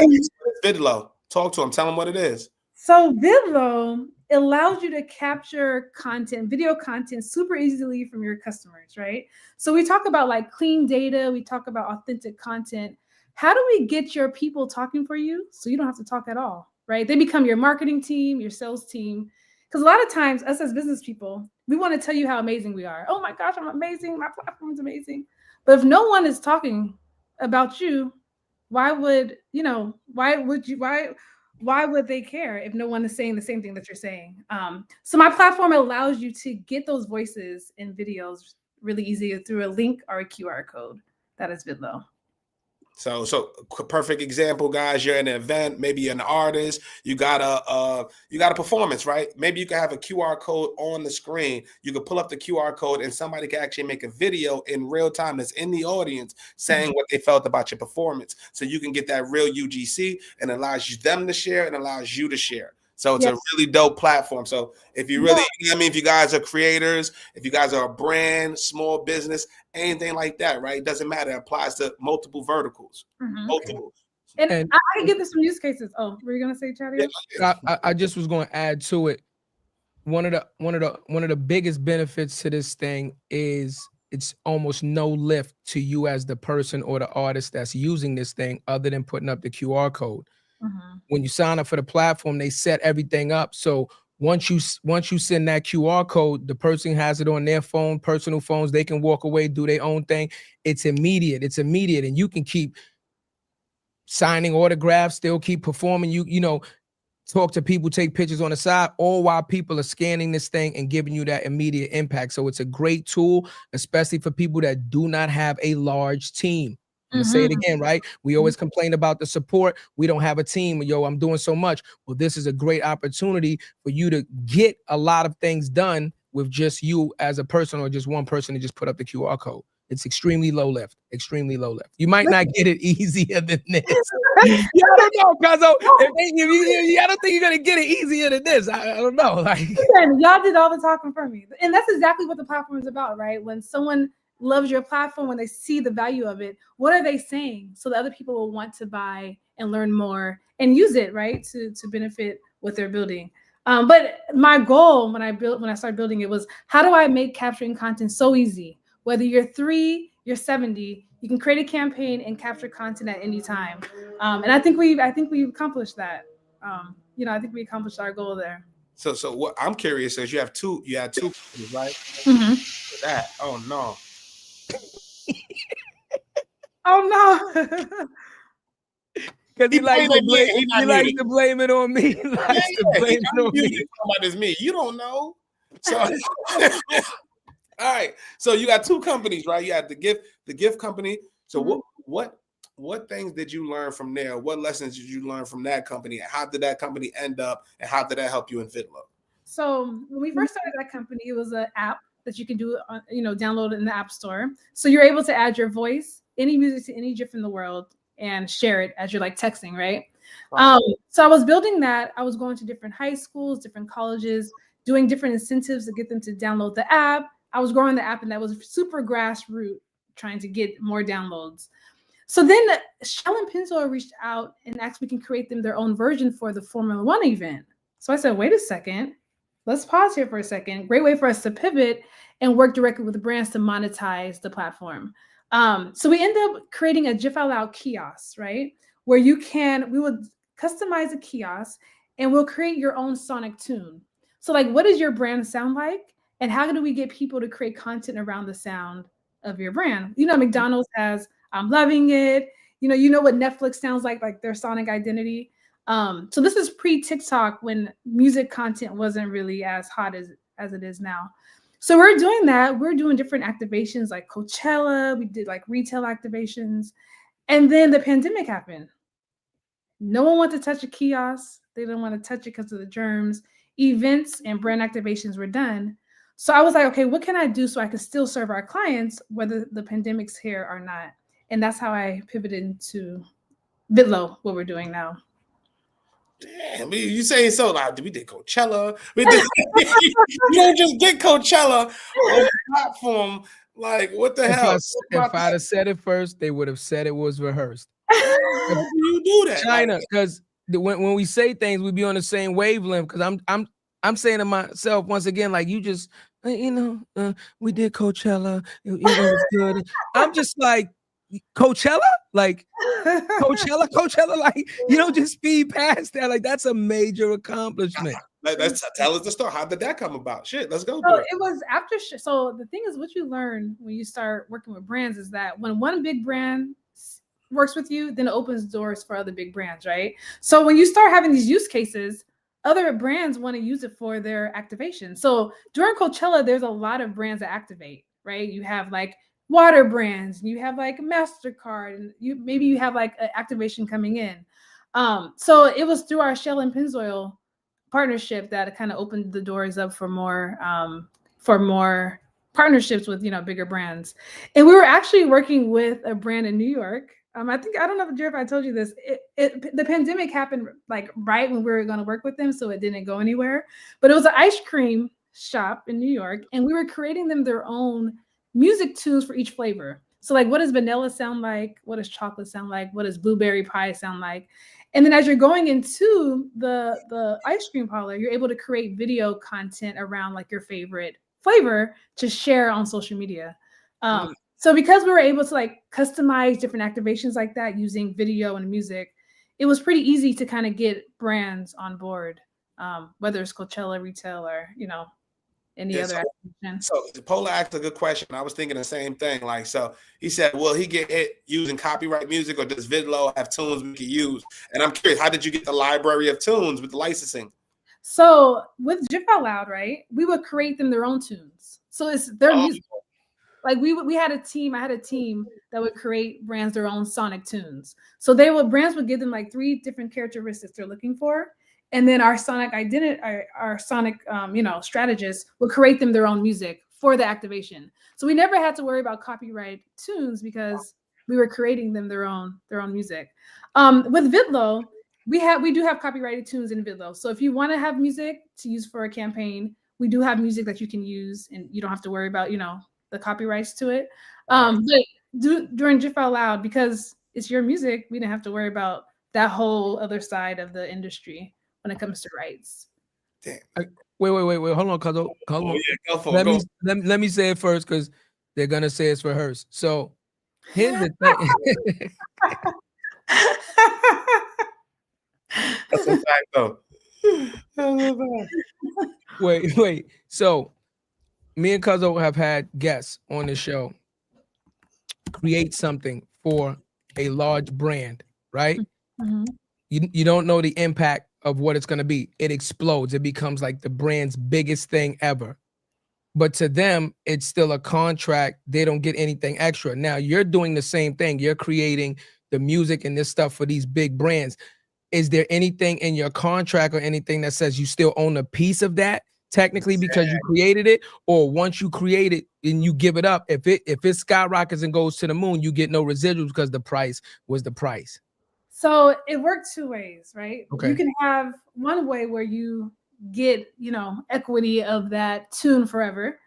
Vidlo. Talk to them. Tell them what it is.
So Vidlo allows you to capture content, video content, super easily from your customers, right? So we talk about like clean data. We talk about authentic content. How do we get your people talking for you so you don't have to talk at all? Right? They become your marketing team, your sales team. Because a lot of times, us as business people, we want to tell you how amazing we are. Oh my gosh, I'm amazing. My platform is amazing. But if no one is talking about you, why would they care if no one is saying the same thing that you're saying? So my platform allows you to get those voices in videos really easy through a link or a QR code. That is Vidlo.
So perfect example, guys. You're in an event, maybe you're an artist, you got a performance, right? Maybe you can have a QR code on the screen. You can pull up the QR code and somebody can actually make a video in real time that's in the audience saying what they felt about your performance. So you can get that real UGC and allows them to share and allows you to share. So it's a really dope platform. So if you really, if you guys are creators, if you guys are a brand, small business, anything like that, right? It doesn't matter. It applies to multiple verticals. Multiple.
And I can give this some use cases. Oh, were you gonna say, Chadeo?
I just was going to add to it. One of the biggest benefits to this thing is it's almost no lift to you as the person or the artist that's using this thing other than putting up the QR code. When you sign up for the platform, they set everything up. So once you send that QR code, the person has it on their phone, personal phones. They can walk away, do their own thing. It's immediate. And you can keep signing autographs, still keep performing. You know, talk to people, take pictures on the side, all while people are scanning this thing and giving you that immediate impact. So it's a great tool, especially for people that do not have a large team. I'm gonna say it again, right? We always complain about the support. We don't have a team. Yo, I'm doing so much. Well, this is a great opportunity for you to get a lot of things done with just you as a person, or just one person to just put up the QR code. It's extremely low lift, extremely low lift. You might not get it easier than this. I don't know, Cuzzo. I don't think you're gonna get it easier than this. I don't know. Like,
y'all did all the talking for me, and that's exactly what the platform is about, right? When someone loves your platform, when they see the value of it, what are they saying? So that other people will want to buy and learn more and use it, right, to benefit what they're building. But my goal when I started building it was, how do I make capturing content so easy? Whether you're 3, you're 70, you can create a campaign and capture content at any time. And I think we've accomplished that. I think we accomplished our goal there.
So what I'm curious is you had two companies, right? For that. Oh no.
Oh no.
Because he likes to blame it on me. He likes to blame it on me.
It's me. You don't know. So all right. So you got 2 companies, right? You had the gift company. So what things did you learn from there? What lessons did you learn from that company? How did that company end up? And how did that help you in Vidlo?
So when we first started that company, it was an app that you can do, download it in the App Store. So you're able to add your voice, any music to any GIF in the world, and share it as you're like texting, right? So I was building that. I was going to different high schools, different colleges, doing different incentives to get them to download the app. I was growing the app, and that was super grassroots, trying to get more downloads. So then Shell and Pennzoil reached out and asked me to create them their own version for the Formula One event. So I said, wait a second, let's pause here for a second. Great way for us to pivot and work directly with the brands to monetize the platform. So we ended up creating a GIF Out Loud kiosk, right? Where we would customize a kiosk and we'll create your own sonic tune. So like, what does your brand sound like? And how do we get people to create content around the sound of your brand? McDonald's has I'm loving it. You know what Netflix sounds like their sonic identity. So this is pre-TikTok, when music content wasn't really as hot as it is now. So we're doing that. We're doing different activations like Coachella. We did like retail activations. And then the pandemic happened. No one wanted to touch a kiosk. They didn't want to touch it because of the germs. Events and brand activations were done. So I was like, okay, what can I do so I can still serve our clients whether the pandemic's here or not? And that's how I pivoted into Vidlo, what we're doing now.
Damn, you saying so loud. We did Coachella. You don't just get Coachella on the platform. Like, what the hell?
If I'd have said it first, they would have said it was rehearsed.
How do you do that?
Chynna, because when we say things, we be on the same wavelength. Because I'm saying to myself once again, like, you just, we did Coachella. It was good. I'm just like, Coachella, like Coachella, like, you don't just speed past that. Like, that's a major accomplishment.
Let's tell us the story. How did that come about? Shit, let's go.
So it was after. So the thing is, what you learn when you start working with brands is that when one big brand works with you, then it opens doors for other big brands, right? So when you start having these use cases, other brands want to use it for their activation. So during Coachella, there's a lot of brands that activate, right? You have like water brands, and you have like MasterCard, and maybe you have like an activation coming in. So it was through our Shell and Pennzoil partnership that kind of opened the doors up for more partnerships with bigger brands. And we were actually working with a brand in New York. I don't know, Jarrett, if I told you this. The pandemic happened like right when we were going to work with them, so it didn't go anywhere. But it was an ice cream shop in New York, and we were creating them their own music tunes for each flavor. So like, what does vanilla sound like? What does chocolate sound like? What does blueberry pie sound like? And then as you're going into the ice cream parlor, you're able to create video content around like your favorite flavor to share on social media. So because we were able to like customize different activations like that using video and music, it was pretty easy to kind of get brands on board, whether it's Coachella, retail, or any other application.
So Polar asked a good question. I was thinking the same thing. Like, so he said, will he get hit using copyright music, or does Vidlo have tunes we can use? And I'm curious, how did you get the library of tunes with the licensing?
So with Jif Out Loud, right, we would create them their own tunes. So it's their music. Like we had a team. I had a team that would create brands their own sonic tunes. So brands would give them like 3 different characteristics they're looking for, and then our sonic identity, our sonic, strategists would create them their own music for the activation. So we never had to worry about copyright tunes because we were creating them their own music. With Vidlo, we do have copyrighted tunes in Vidlo. So if you want to have music to use for a campaign, we do have music that you can use, and you don't have to worry about the copyrights to it. But during Jif Out Loud, because it's your music, we didn't have to worry about that whole other side of the industry when it comes to rights.
Damn.
Wait. Hold on, Cuzzo. Hold on.
Yeah, go for it.
Let me say it first, because they're gonna say it's for hers. So here's the thing.
That's a fact, though.
Wait. So me and Cuzzo have had guests on the show create something for a large brand, right?
Mm-hmm.
You don't know the impact of what it's going to be. It explodes. It becomes like the brand's biggest thing ever. But to them, it's still a contract. They don't get anything extra. Now, you're doing the same thing. You're creating the music and this stuff for these big brands. Is there anything in your contract or anything that says you still own a piece of that technically because you created it? Or once you create it and you give it up, if it skyrockets and goes to the moon, you get no residuals because the price was the price?
So it worked 2 ways, right?
Okay.
You can have one way where you get, equity of that tune forever.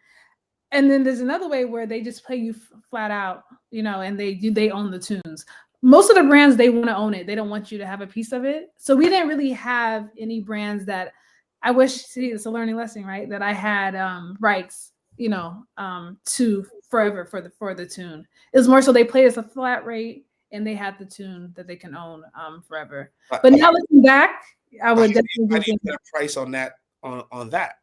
And then there's another way where they just play you flat out, and they own the tunes. Most of the brands, they want to own it. They don't want you to have a piece of it. So we didn't really have any brands that I wish, see, it's a learning lesson, right? That I had rights, to forever for the tune. It was more so they play us a flat rate, and they had the tune that they can own forever. But now looking back, I would definitely.
How do you get a price on that? On that?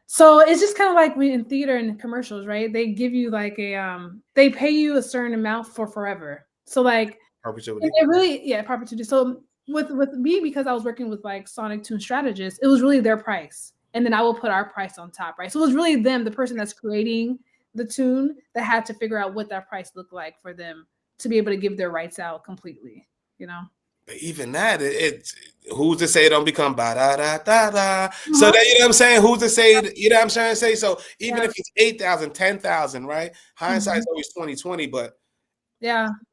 So it's just kind of like we in theater and commercials, right? They give you like they pay you a certain amount for forever. So like
Perpetuity.
it really, perpetuity. So with me, because I was working with like sonic tune strategists, it was really their price, and then I will put our price on top, right? So it was really them, the person that's creating the tune, that had to figure out what that price looked like for them to be able to give their rights out completely,
But even that, it's who's to say it don't become ba da da da da. So that, you know what I'm saying? Who's to say, you know what I'm trying to say? So even if it's 8,000, 10,000, right? Hindsight's always 20/20, but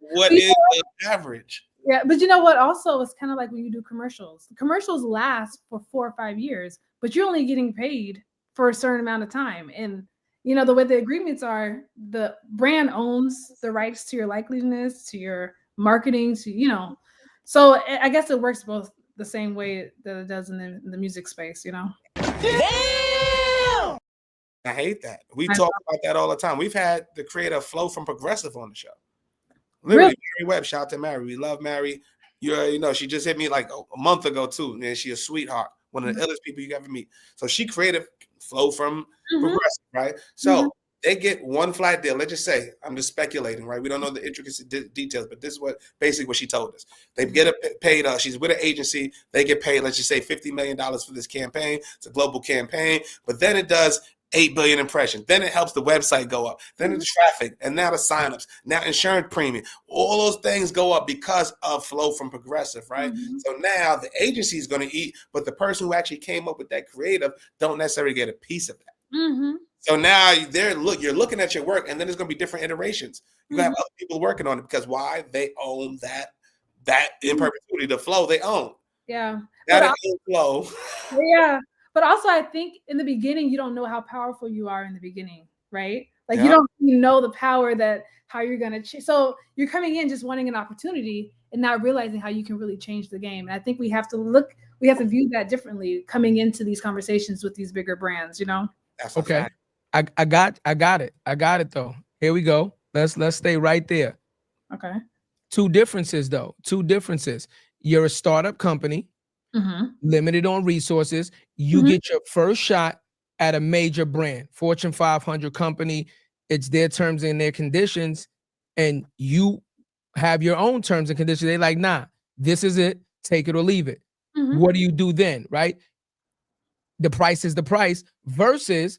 what is the average?
Yeah, but you know what? Also, it's kind of like when you do commercials. Commercials last for 4 or 5 years, but you're only getting paid for a certain amount of time. And the way the agreements are, the brand owns the rights to your likeliness, to your marketing, to So I guess it works both the same way that it does in the music space,
Damn!
I hate that. We talk about that all the time. We've had the creator Flo from Progressive on the show. Literally, Mary Webb. Shout out to Mary. We love Mary. She just hit me like a month ago too, and she's a sweetheart, one of the illest people you ever meet. So she created Flo from Progressive, right? So they get one flat deal. Let's just say, I'm just speculating, right? We don't know the intricacies details, but this is basically what she told us. They get paid. She's with an agency. They get paid, let's just say $50 million for this campaign. It's a global campaign, but then it does 8 billion impressions. Then it helps the website go up. Then the traffic, and now the signups, now insurance premium. All those things go up because of Flo from Progressive, right? So now the agency is going to eat, but the person who actually came up with that creative don't necessarily get a piece of that. So now you're looking at your work, and then there's going to be different iterations. You have other people working on it because why? They own that in perpetuity. The flow they own.
Yeah.
Now they own flow.
Yeah. But also, I think in the beginning, you don't know how powerful you are in the beginning, right? Like you don't know the power that how you're going to. So you're coming in just wanting an opportunity and not realizing how you can really change the game. And I think we have to view that differently coming into these conversations with these bigger brands,
That's
okay. I got it though. Here we go. Let's stay right there.
Okay.
Two differences though. you're a startup company, limited on resources. You get your first shot at a major brand, Fortune 500 company. It's their terms and their conditions, and you have your own terms and conditions. They're like, nah, this is it. Take it or leave it. What do you do then, right? The price is the price versus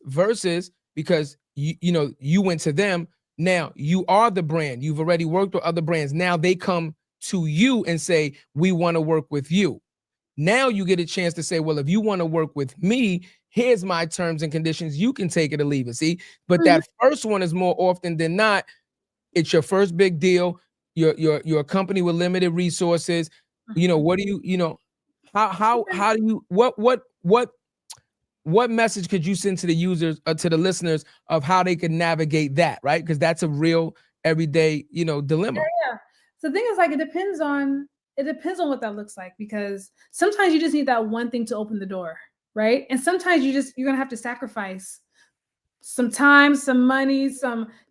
because you went to them. Now you are the brand. You've already worked with other brands. Now they come to you and say, we want to work with you. Now you get a chance to say, well, if you want to work with me, here's my terms and conditions. You can take it or leave it. See, but that first one is more often than not, it's your first big deal. You're a company with limited resources. What do you how do you what message could you send to the users or to the listeners of how they can navigate that, right? Because that's a real everyday, dilemma.
Yeah. So the thing is, like, it depends on what that looks like, because sometimes you just need that one thing to open the door, right? And sometimes you're gonna have to sacrifice some time, some money,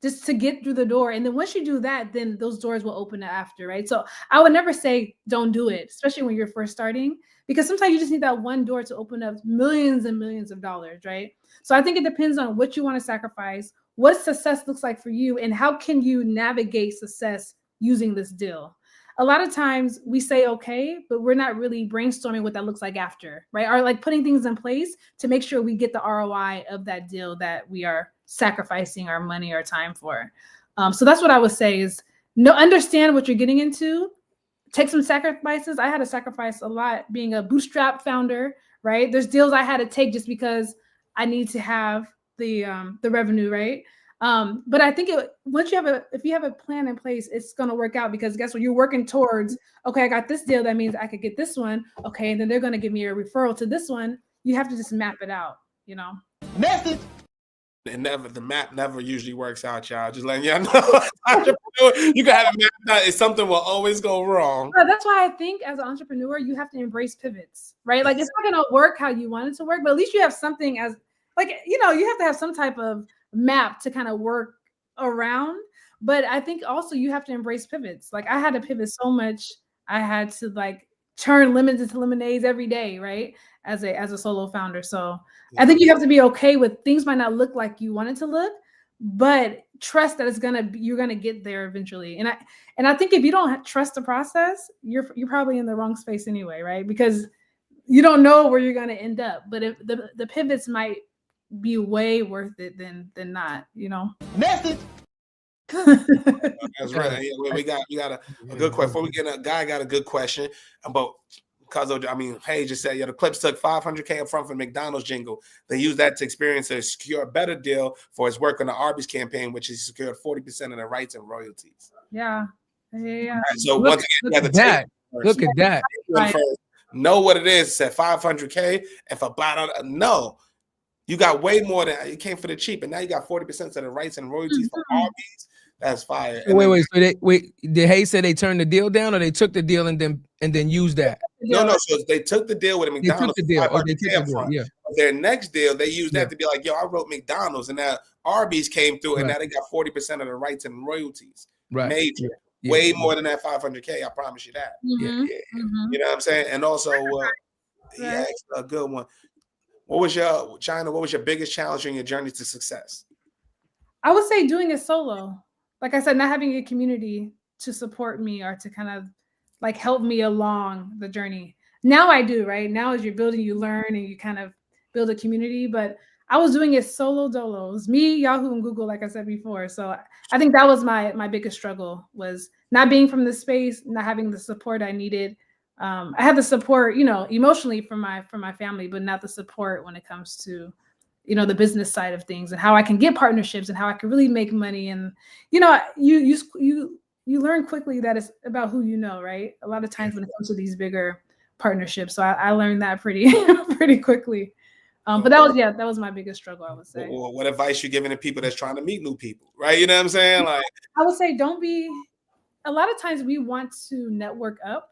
just to get through the door. And then once you do that, then those doors will open after, right? So I would never say don't do it, especially when you're first starting, because sometimes you just need that one door to open up millions and millions of dollars, right? So I think it depends on what you want to sacrifice, what success looks like for you, and how can you navigate success using this deal. A lot of times we say okay, but we're not really brainstorming what that looks like after, right? Or like putting things in place to make sure we get the ROI of that deal that we are sacrificing our money or time for. So that's what I would say is understand what you're getting into, take some sacrifices. I had to sacrifice a lot being a bootstrap founder, right? There's deals I had to take just because I need to have the revenue, right? But I think if you have a plan in place, it's going to work out, because guess what? You're working towards, okay, I got this deal. That means I could get this one. Okay. And then they're going to give me a referral to this one. You have to just map it out,
Message.
And the map never usually works out, y'all. Just letting y'all know. Entrepreneur, you can have a map out, something will always go wrong.
But that's why I think as an entrepreneur, you have to embrace pivots, right? Like, it's not going to work how you want it to work, but at least you have something you have to have some type of map to kind of work around. But I think also you have to embrace pivots. Like, I had to pivot so much. I had to turn lemons into lemonades every day, right? As a solo founder. So I think you have to be okay with things might not look like you want it to look, but trust that you're gonna get there eventually. And I think if you don't trust the process, you're probably in the wrong space anyway, right? Because you don't know where you're gonna end up. But if the pivots might be way worth it than not,
Message.
That's right. We got a good question. Before we get a guy got a good question about, because Hayes just said, the Clips took $500K up front from McDonald's jingle. They used that to experience to secure a better deal for his work on the Arby's campaign, which he secured 40% of the rights and royalties.
Yeah.
Right, so once again,
look at that.
Right.
Know what it is. Said $500K, and for no, you got way more than you came for the cheap, and now you got 40% of the rights and royalties for Arby's. That's fire.
Wait. So did Hayes say they turned the deal down, or they took the deal and then used that?
No. So they took the deal with McDonald's.
They took the deal. Yeah.
Their next deal, they used that to be like, I wrote McDonald's, and now Arby's came through, and now they got 40% of the rights and royalties.
Right.
Major. Yeah. Way more than that $500K. I promise you that.
Mm-hmm.
Yeah. You know what I'm saying? And also, he asked a good one. What was your biggest challenge in your journey to success?
I would say doing it solo. Like I said, not having a community to support me or to kind of help me along the journey. Now I do, right? Now as you're building, you learn and you kind of build a community. But I was doing it solo dolo. It was me, Yahoo, and Google, like I said before. So I think that was my biggest struggle, was not being from the space, not having the support I needed. I had the support, emotionally from my family, but not the support when it comes to, the business side of things and how I can get partnerships and how I can really make money. And, you learn quickly that it's about who you know, right? A lot of times when it comes to these bigger partnerships. So I learned that pretty quickly. But that was my biggest struggle, I would say.
Well, what advice you giving to people that's trying to meet new people, right? You know what I'm saying? Like,
I would say a lot of times we want to network up.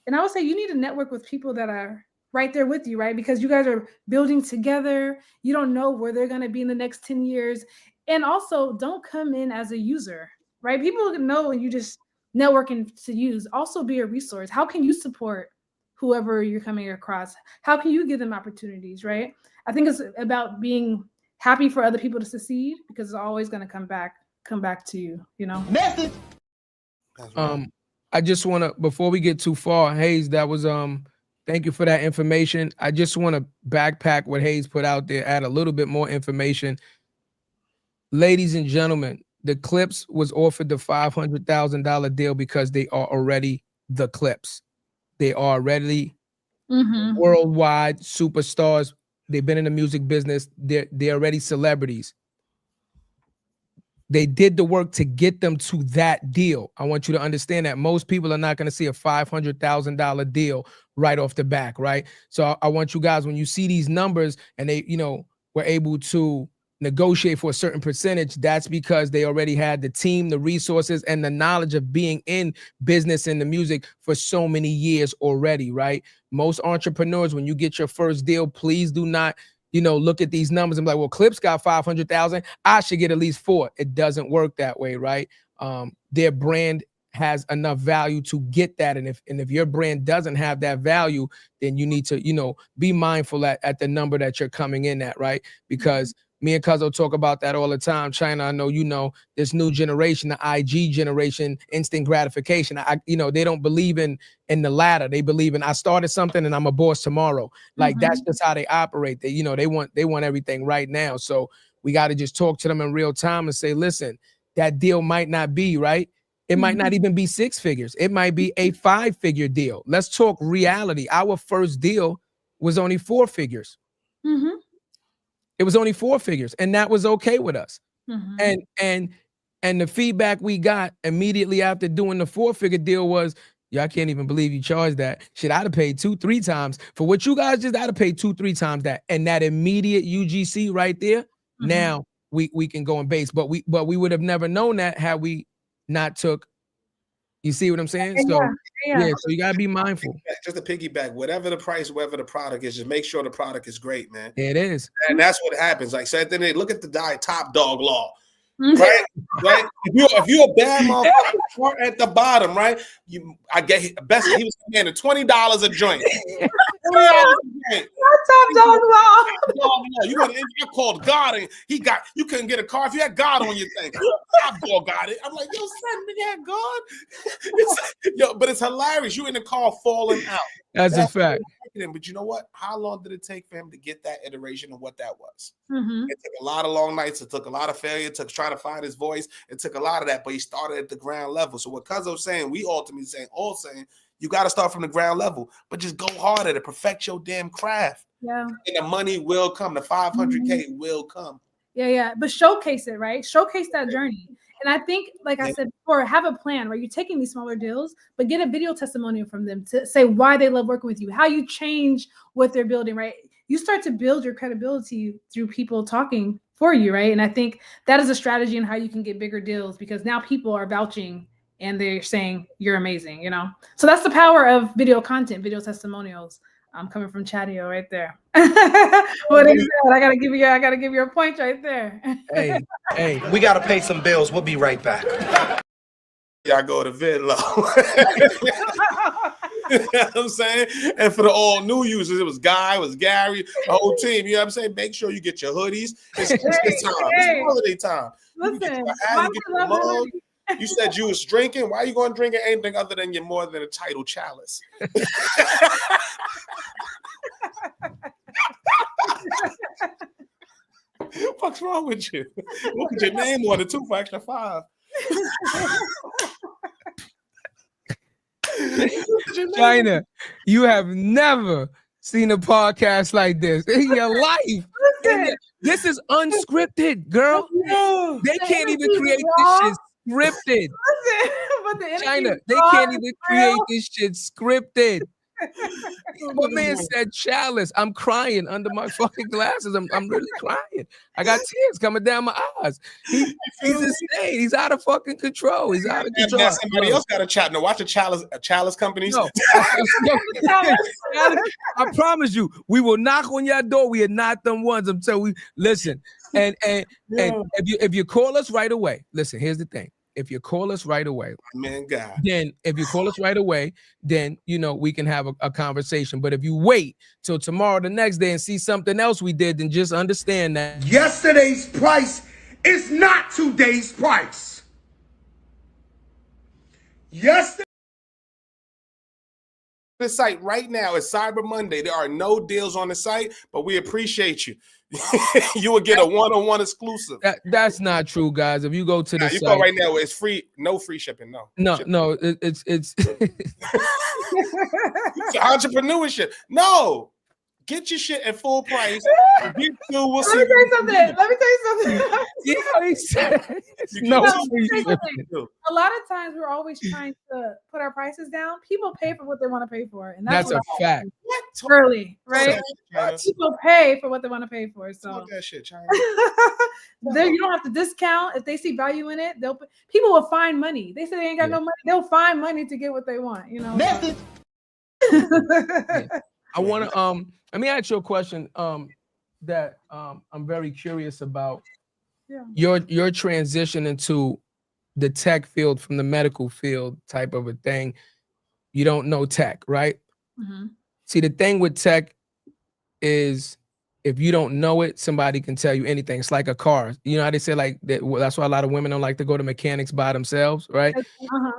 And I would say you need to network with people that are right there with you, right? Because you guys are building together. You don't know where they're going to be in the next 10 years. And also, don't come in as a user, right? People know when you just networking to use. Also be a resource. How can you support whoever you're coming across? How can you give them opportunities, right? I think it's about being happy for other people to succeed, because it's always going to come back to you, you know?
Message.
I just want to, before we get too far, Hayes, that was thank you for that information. I just want to backpack what Hayes put out there, add a little bit more information. Ladies and gentlemen, the Clips was offered the $500,000 deal because they are already the Clips. They are already worldwide superstars. They've been in the music business. They're already celebrities. They did the work to get them to that deal. I want you to understand that most people are not going to see a $500,000 deal right off the back, right? So I want you guys, when you see these numbers and they, you know, were able to negotiate for a certain percentage, that's because they already had the team, the resources, and the knowledge of being in business and the music for so many years already, right? Most entrepreneurs, when you get your first deal, please do not, you know, look at these numbers and be like, well, Clips got 500,000. I should get at least 4. It doesn't work that way, right? Their brand has enough value to get that. And if your brand doesn't have that value, then you need to, you know, be mindful at the number that you're coming in at, right? Because me and Cuzzo talk about that all the time. Chynna, I know you know this new generation, the IG generation, instant gratification. You know, they don't believe in the latter. They believe in, I started something and I'm a boss tomorrow. Like that's just how they operate. They, you know, they want everything right now. So we got to just talk to them in real time and say, listen, that deal might not be right. It might not even be 6 figures. It might be a 5-figure deal. Let's talk reality. Our first deal was only 4 figures. It was only 4 figures, and that was okay with us. And the feedback we got immediately after doing the 4-figure deal was, yeah, I can't even believe you charged that. Shit, I'd have paid 2-3 times for what you guys just. I'd have paid 2-3 times that, and that immediate UGC right there. Now we can go and base, but we would have never known that had we not took. You see what I'm saying? So yeah, so you gotta be mindful.
Just to piggyback, whatever the price, whatever the product is, just make sure the product is great, man.
It is,
and that's what happens. Like, so then they look at the top dog law, right? Right? If you're a bad motherfucker at the bottom, right? I get best. He was commanding $20 a joint. $20 a joint.
Top dog law.
You got I called God and you couldn't get a car if you had God on your thing. Top dog got it. I'm like, yo, son, nigga had God. But it's hilarious. You in the car falling out.
That's a fact.
But you know what? How long did it take for him to get that iteration of what that was? It took a lot of long nights. It took a lot of failure. It took trying to find his voice. It took a lot of that, but he started at the ground level. So what Cuzzo's saying, we ultimately saying, you got to start from the ground level, but just go hard at it. Perfect your damn craft.
Yeah.
And the money will come. The 500K will come.
Yeah. But showcase it, right? Showcase that journey. And I think, like I said before, have a plan where you're taking these smaller deals, but get a video testimonial from them to say why they love working with you, how you change what they're building, right? You start to build your credibility through people talking for you, right? And I think that is a strategy in how you can get bigger deals, because now people are vouching and they're saying you're amazing, you know? So that's the power of video content, video testimonials. I'm coming from Chadeo right there. What is that? I gotta give you a point right there.
Hey, we gotta pay some bills. We'll be right back.
Y'all go to Vidlo. You know what I'm saying? And for the all new users, it was Guy, it was Gary, the whole team. You know what I'm saying? Make sure you get your hoodies. It's time. It's holiday time.
Listen,
you said you was drinking. Why are you going to drink anything other than your more than a title chalice? What's wrong with you? Look at your name on it too for extra 5.
Chynna, you have never seen a podcast like this in your life. This is unscripted, girl. They can't even create this shit scripted. Chynna, they can't even create this shit scripted. My man said chalice. I'm crying under my fucking glasses. I'm really crying. I got tears coming down my eyes. He's insane. He's out of fucking control. He's out of control.
Somebody else got a chat. No, watch a chalice companies. No.
I promise you, we will knock on your door. We are not them ones until we listen. And if you call us right away, listen, here's the thing. if you call us right away,
Man, God.
then if you call us right away, then we can have a conversation. But if you wait till tomorrow, the next day, and see something else we did, then just understand that
Yesterday's price is not today's price. Yesterday.
The site right now is Cyber Monday. There are no deals on the site, but we appreciate you. You will get a one-on-one exclusive.
That's not true, guys. If you go to the
You
site
go right now, it's free, no free shipping.
no, it's
It's entrepreneurship. No, get your shit at full price. We'll see.
Let me tell you something.
he said,
No,
free shipping.
A lot of times we're always trying to put our prices down. People pay for what they want to pay for, and
That's a fact.
early, right?
Chynna.
People pay for what they want to pay for. So
Talk that shit, Chynna.
you don't have to discount. If they see value in it, people will find money. They say they ain't got no money. They'll find money to get what they want.
Message.
I want to let me ask you a question that I'm very curious about.
Yeah.
Your transition into the tech field from the medical field type of a thing. You don't know tech, right?
Mm-hmm.
See, the thing with tech is if you don't know it, somebody can tell you anything. It's like a car. You know how they say like that, that's why a lot of women don't like to go to mechanics by themselves, right?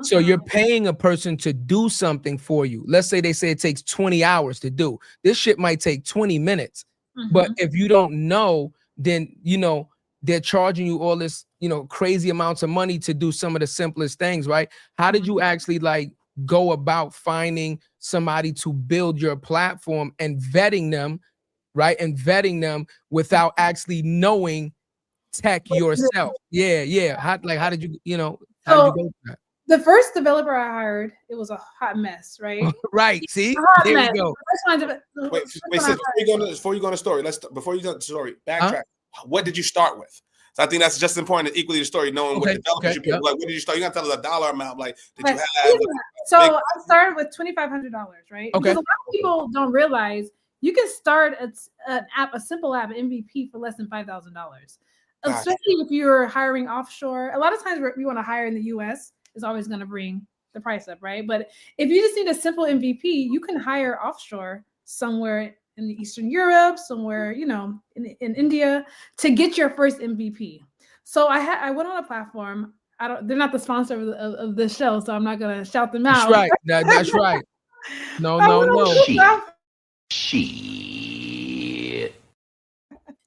So you're paying a person to do something for you. Let's say they say it takes 20 hours to do. This shit might take 20 minutes. But if you don't know, then they're charging you all this, crazy amounts of money to do some of the simplest things, right? How did you actually like go about finding somebody to build your platform and vetting them, right? And vetting them without actually knowing tech yourself. Yeah. How did you, how did you go through that?
The first developer I hired, it was a hot mess, right?
Right. See, there we go.
Wait, before you go to the story, before you go to the story, backtrack. What did you start with? So I think that's just important. Equally, the story, knowing what developers you pay. Like, what did you start? You got to tell us a dollar amount. Like, did you have?
So I started with $2,500, right?
Okay.
Because a lot of people don't realize you can start a simple app, MVP, for less than $5,000. Especially if you're hiring offshore. A lot of times we want to hire in the US, is always going to bring the price up, right? But if you just need a simple MVP, you can hire offshore somewhere in the Eastern Europe, somewhere, in India, to get your first MVP. So I went on a platform. They're not the sponsor of the show, so I'm not gonna shout them out.
That's right. That's right. No. Shit.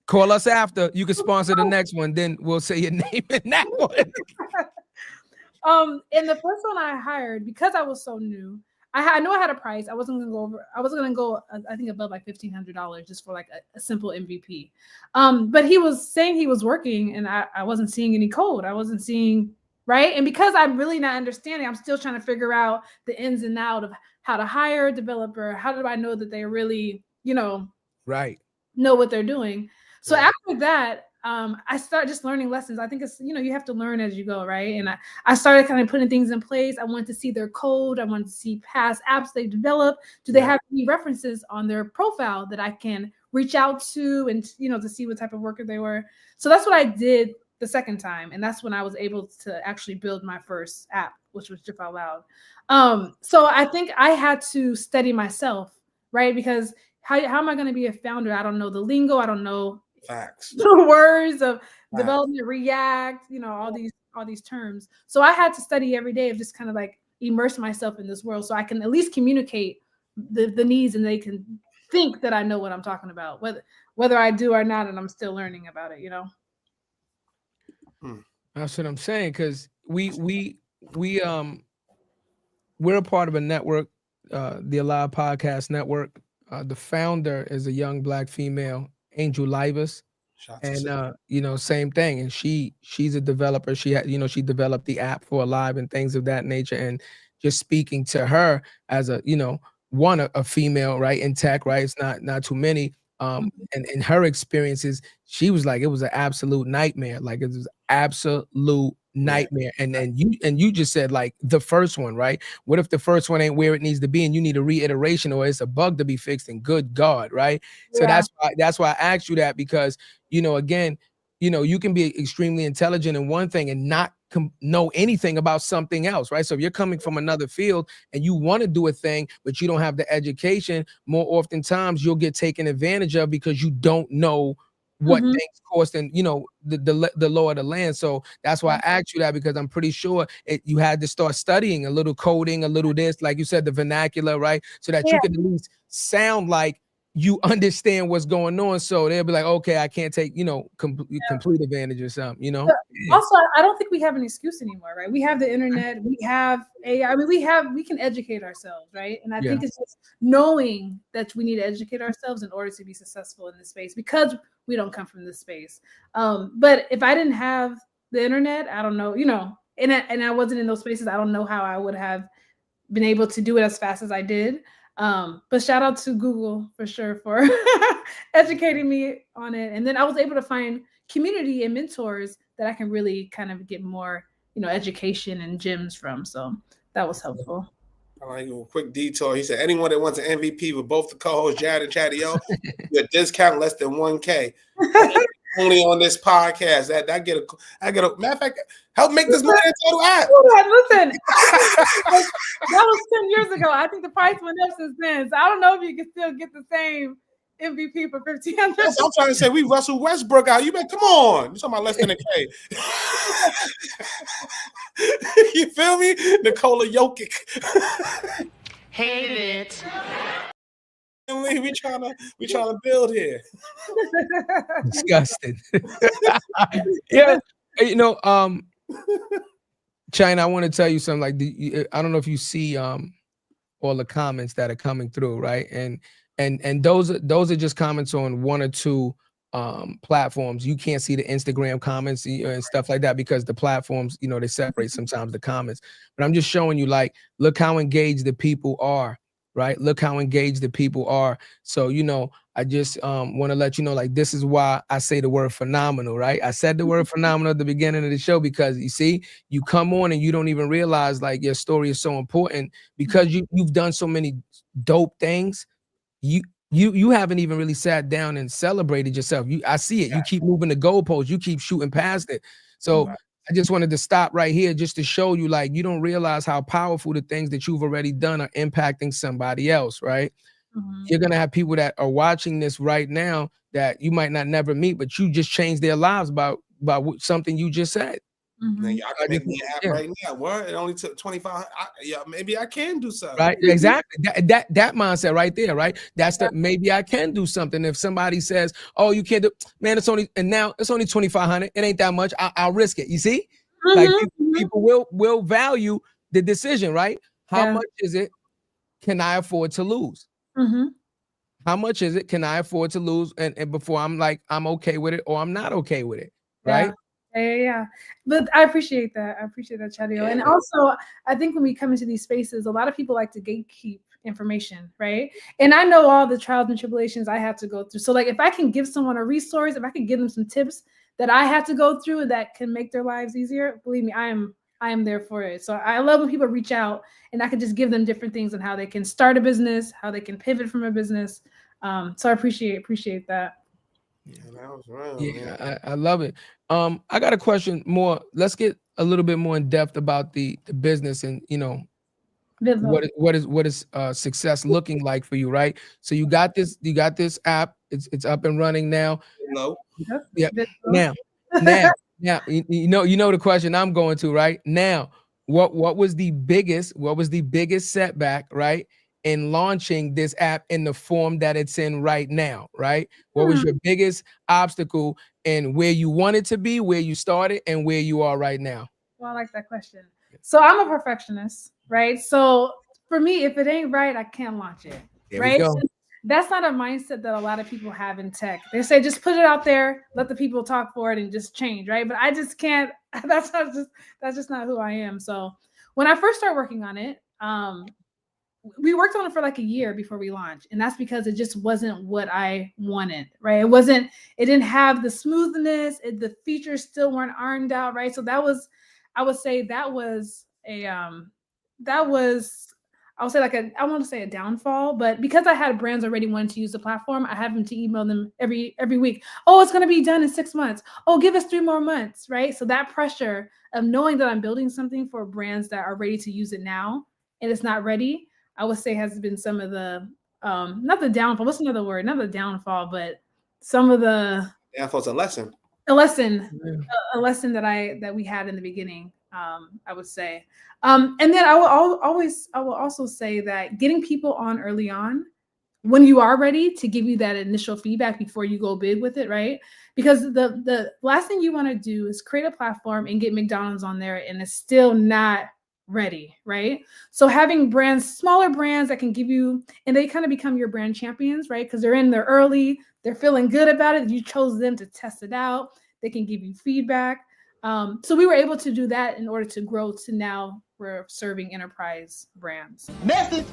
Call us after. You can sponsor the next one. Then we'll say your name in that one.
In the first one I hired, because I was so new, I knew I had a price. I wasn't gonna go I think above like $1,500 just for like a simple MVP. But he was saying he was working, and I wasn't seeing any code. I wasn't seeing, right? And because I'm really not understanding, I'm still trying to figure out the ins and outs of how to hire a developer. How do I know that they really,
right,
know what they're doing? So after that, I started just learning lessons. I think it's, you have to learn as you go, right? And I started kind of putting things in place. I wanted to see their code. I wanted to see past apps they developed. Do they have any references on their profile that I can reach out to and, to see what type of worker they were? So that's what I did the second time. And that's when I was able to actually build my first app, which was Drip Out Loud. So I think I had to study myself, right? Because how am I going to be a founder? I don't know the lingo. I don't know the words of development, React, all these terms. So I had to study every day of just kind of like immerse myself in this world so I can at least communicate the needs, and they can think that I know what I'm talking about, whether I do or not, and I'm still learning about it,
That's what I'm saying, because we're a part of a network, the Alive Podcast Network. The founder is a young Black female, Angel Livas, and same thing. And she's a developer. She had, she developed the app for Alive and things of that nature. And just speaking to her as a female, right, in tech, right? It's not too many. And in her experiences, she was like, it was an absolute nightmare. Like, it was absolute nightmare. And then you just said like the first one, right? What if the first one ain't where it needs to be and you need a reiteration, or it's a bug to be fixed, and good God, right? So that's why I asked you that, because again, you can be extremely intelligent in one thing and not know anything about something else, right? So if you're coming from another field and you want to do a thing, but you don't have the education, more oftentimes you'll get taken advantage of because you don't know what things cost and the law of the land. So that's why I asked you that, because I'm pretty sure you had to start studying a little coding, a little this, like you said, the vernacular, right? So that you can at least sound like you understand what's going on. So they'll be like, okay, I can't take, complete advantage or something,
Also, I don't think we have an excuse anymore, right? We have the internet, we have AI. I mean, we can educate ourselves, right? And I think it's just knowing that we need to educate ourselves in order to be successful in this space, because we don't come from this space. But if I didn't have the internet, I don't know, and I wasn't in those spaces, I don't know how I would have been able to do it as fast as I did. But shout out to Google for sure for educating me on it. And then I was able to find community and mentors that I can really kind of get more, education and gems from. So that was helpful.
I like a quick detour. He said, anyone that wants an MVP with both the co-hosts, Jarrett and Chadeo, get a discount less than $1K. Only on this podcast. I get a matter of fact, help make this more than total app.
Listen, that was 10 years ago. I think the price went up since then. So I don't know if you can still get the same MVP for $1,500.
I'm trying to say we Russell Westbrook out. You better come on. You're talking about less than a K. You feel me? Nikola Jokic.
Hate it.
We trying to build here.
Disgusting. Yeah, Chynna, I want to tell you something. Like, I don't know if you see all the comments that are coming through, right? And those are just comments on one or two platforms. You can't see the Instagram comments and stuff like that because the platforms, they separate sometimes the comments. But I'm just showing you, like, look how engaged the people are. Right? Look how engaged the people are. So, I just want to let you know, like, this is why I say the word phenomenal, right? I said the word phenomenal at the beginning of the show because you see, you come on and you don't even realize, like, your story is so important because you've done so many dope things. You haven't even really sat down and celebrated yourself. I see it. You keep moving the goalposts. You keep shooting past it. So I just wanted to stop right here just to show you, like, you don't realize how powerful the things that you've already done are impacting somebody else, right? You're going to have people that are watching this right now that you might not never meet, but you just changed their lives about something you just said.
Y'all can make me an app right now. What? It only took 25. Maybe I can do something.
Right, exactly. That mindset right there, right? That's the maybe I can do something. If somebody says, "Oh, you can't do," man, it's only 2,500. It ain't that much. I'll risk it. You see, like people will value the decision, right? How much is it? Can I afford to lose? How much is it? Can I afford to lose? And before I'm like, I'm okay with it or I'm not okay with it, right?
Yeah. But I appreciate that. Chadeo. And also, I think when we come into these spaces, a lot of people like to gatekeep information, right? And I know all the trials and tribulations I have to go through. So, like, if I can give someone a resource, if I can give them some tips that I had to go through that can make their lives easier, believe me, I am there for it. So I love when people reach out and I can just give them different things on how they can start a business, how they can pivot from a business. So I appreciate that.
Yeah, that was real.
Yeah, I love it. I got a question more. Let's get a little bit more in depth about the business and
Vidlo.
what is success looking like for you, right? So you got this app. It's up and running now.
No.
Yeah. Now, you know the question I'm going to, right? Now, what was the biggest setback, right, in launching this app in the form that it's in right now, right? What was your biggest obstacle in where you wanted to be, where you started, and where you are right now?
Well, I like that question. So I'm a perfectionist, right? So for me, if it ain't right, I can't launch it, right? That's not a mindset that a lot of people have in tech. They say, just put it out there, let the people talk for it and just change, right? But I just can't, that's just not who I am. So when I first started working on it, we worked on it for like a year before we launched. And that's because it just wasn't what I wanted, right? It didn't have the smoothness. The features still weren't ironed out, right? So I would say that was I would say like I want to say a downfall, but because I had brands already wanting to use the platform, I have them to email them every week. Oh, it's going to be done in 6 months. Oh, give us 3 more months, right? So that pressure of knowing that I'm building something for brands that are ready to use it now and it's not ready, I would say has been some of the not the downfall. What's another word? Not the downfall, but some of the
Downfall's a lesson.
a lesson,
Yeah.
a lesson that we had in the beginning. I would say, and then I will also say that getting people on early on when you are ready to give you that initial feedback before you go big with it, right? Because the last thing you want to do is create a platform and get McDonald's on there and it's still not ready, right? So having brands, smaller brands that can give you, and they kind of become your brand champions, right? Because they're in there early, they're feeling good about it. You chose them to test it out. They can give you feedback. So we were able to do that in order to grow to now we're serving enterprise brands.
Message.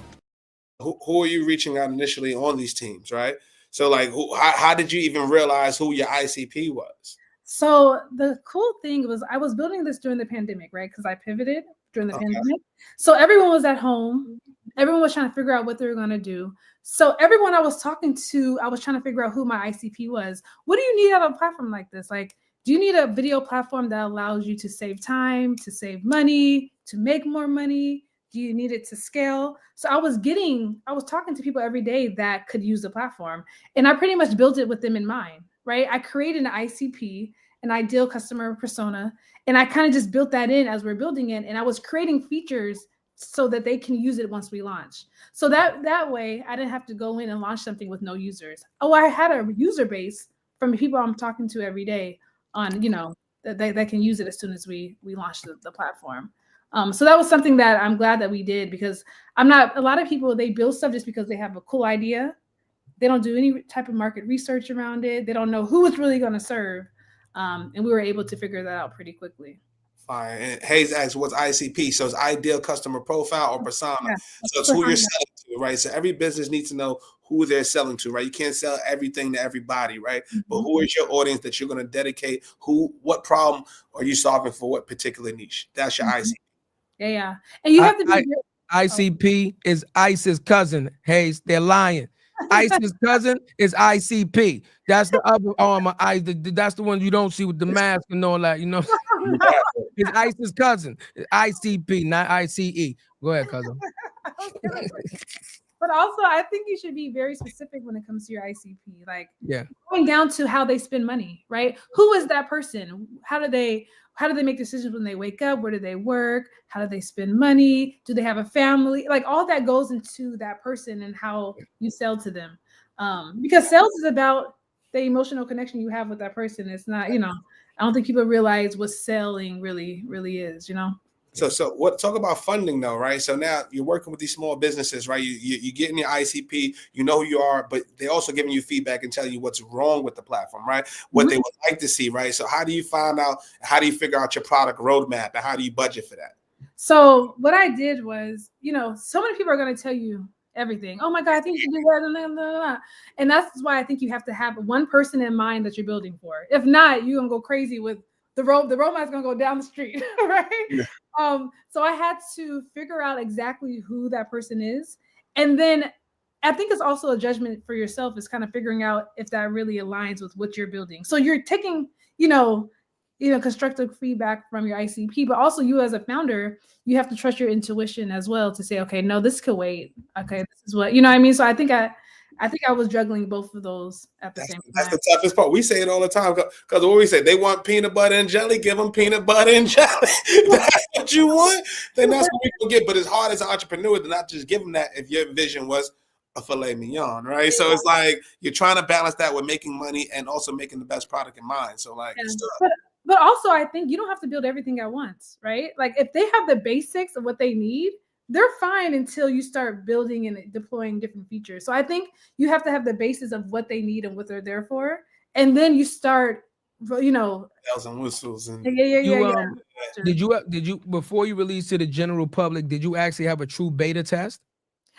Who are you reaching out initially on these teams, right? So like, how did you even realize who your ICP was?
So the cool thing was I was building this during the pandemic, right? Because I pivoted during the pandemic. So everyone was at home. Everyone was trying to figure out what they were going to do. So everyone I was talking to, I was trying to figure out who my ICP was. What do you need out of a platform like this? Like, do you need a video platform that allows you to save time, to save money, to make more money? Do you need it to scale? So I was talking to people every day that could use the platform. And I pretty much built it with them in mind, right? I created an ICP, an ideal customer persona, and I kind of just built that in as we're building it. And I was creating features so that they can use it once we launch. So that way I didn't have to go in and launch something with no users. Oh, I had a user base from the people I'm talking to every day on, that can use it as soon as we launch the platform. So that was something that I'm glad that we did, because a lot of people, they build stuff just because they have a cool idea. They don't do any type of market research around it. They don't know who it's really going to serve. And we were able to figure that out pretty quickly.
Fine. And Hayes asks, what's ICP? So it's ideal customer profile or persona.
Yeah.
So it's who you're selling to, right? So every business needs to know who they're selling to, right? You can't sell everything to everybody, right? Mm-hmm. But who is your audience that you're going to dedicate? What problem are you solving for what particular niche? That's your ICP.
Yeah. And you have to be
ICP is ICE's cousin. Hayes, they're lying. ICE's cousin is ICP. That's the other arm of ICE. That's the one you don't see with the mask and all that, It's ICE's cousin. It's ICP, not ICE. Go ahead, cousin.
But also, I think you should be very specific when it comes to your ICP. Like, going down to how they spend money, right? Who is that person? How do they make decisions when they wake up? Where do they work? How do they spend money? Do they have a family? Like, all that goes into that person and how you sell to them. Because sales is about the emotional connection you have with that person. It's not, I don't think people realize what selling really, really is,
So talk about funding though, right? So now you're working with these small businesses, right? You getting your ICP, you know who you are, but they're also giving you feedback and telling you what's wrong with the platform, right? What they would like to see, right? So how do you find out, how do you figure out your product roadmap, and how do you budget for that?
So what I did was, so many people are going to tell you everything. Oh my God, I think you should do that. And that's why I think you have to have one person in mind that you're building for. If not, you're going to go crazy with the roadmap's going to go down the street, right? Yeah. So I had to figure out exactly who that person is. And then I think it's also a judgment for yourself, is kind of figuring out if that really aligns with what you're building. So you're taking, constructive feedback from your ICP, but also you as a founder, you have to trust your intuition as well to say, okay, no, this could wait. Okay, this is what, I mean? So I think I was juggling both of those at the same time.
That's the toughest part. We say it all the time, because what we say, they want peanut butter and jelly, give them peanut butter and jelly. That's what you want, then that's what we can get. But it's hard as an entrepreneur to not just give them that if your vision was a filet mignon, right? Yeah. So it's like you're trying to balance that with making money and also making the best product in mind. So like,
but also I think you don't have to build everything at once, right? Like if they have the basics of what they need, they're fine until you start building and deploying different features. So I think you have to have the basis of what they need and what they're there for. And then you start, bells
and whistles. And
Did you, before you release to the general public, did you actually have a true beta test?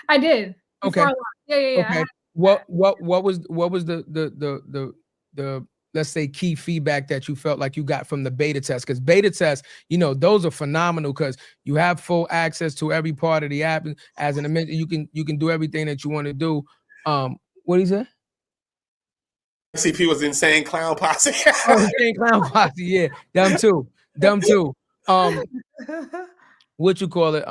I did.
Okay.
Yeah.
Okay. What was the let's say, key feedback that you felt like you got from the beta test? Because beta tests, you know, those are phenomenal because you have full access to every part of the app. As an admin, you can do everything that you want to do. What he say?
CP was insane clown posse.
Oh, insane clown posse. Yeah, them too. Them too. What you call it?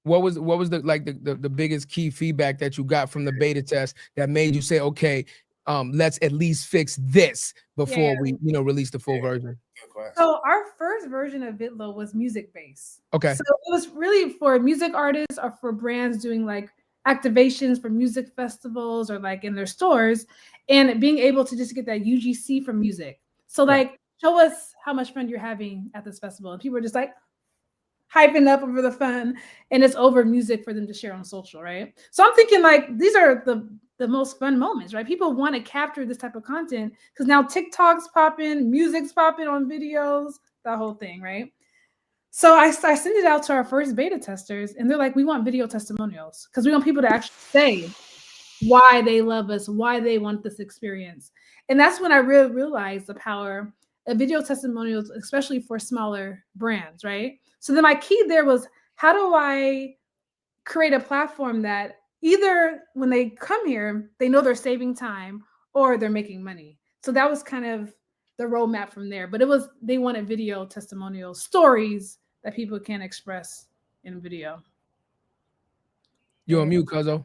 What was the like the biggest key feedback that you got from the beta test that made you say, okay, let's at least fix this before we, you know, release the full version?
So our first version of Vidlo was music based.
Okay.
So it was really for music artists or for brands doing like activations for music festivals or like in their stores, and being able to just get that UGC from music. So like, show us how much fun you're having at this festival, and people are just like hyping up over the fun, and it's over music for them to share on social, right? So I'm thinking like these are the most fun moments, right? People want to capture this type of content because now TikTok's popping, music's popping on videos, that whole thing, right? So I sent it out to our first beta testers, and they're like, we want video testimonials because we want people to actually say why they love us, why they want this experience. And that's when I really realized the power of video testimonials, especially for smaller brands, right? So then my key there was, how do I create a platform that either when they come here, they know they're saving time or they're making money. So that was kind of the roadmap from there. But it was, they wanted video testimonials, stories that people can express in video.
You on mute, Cuzzo?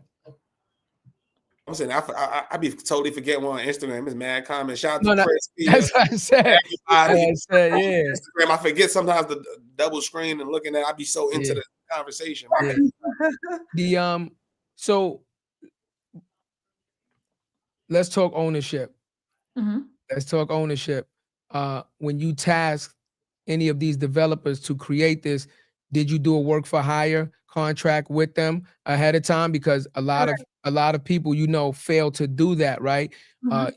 I'm saying I be totally forgetting one on Instagram. It's mad comments. Shout out
No,
to Chris.
that's what I said.
Everybody.
I said, yeah.
Instagram. I forget sometimes the double screen and looking at. I be so into the conversation.
Yeah. The so let's talk ownership. Let's talk ownership. When you task any of these developers to create this, did you do a work for hire contract with them ahead of time? Because a lot of people, you know, fail to do that, right?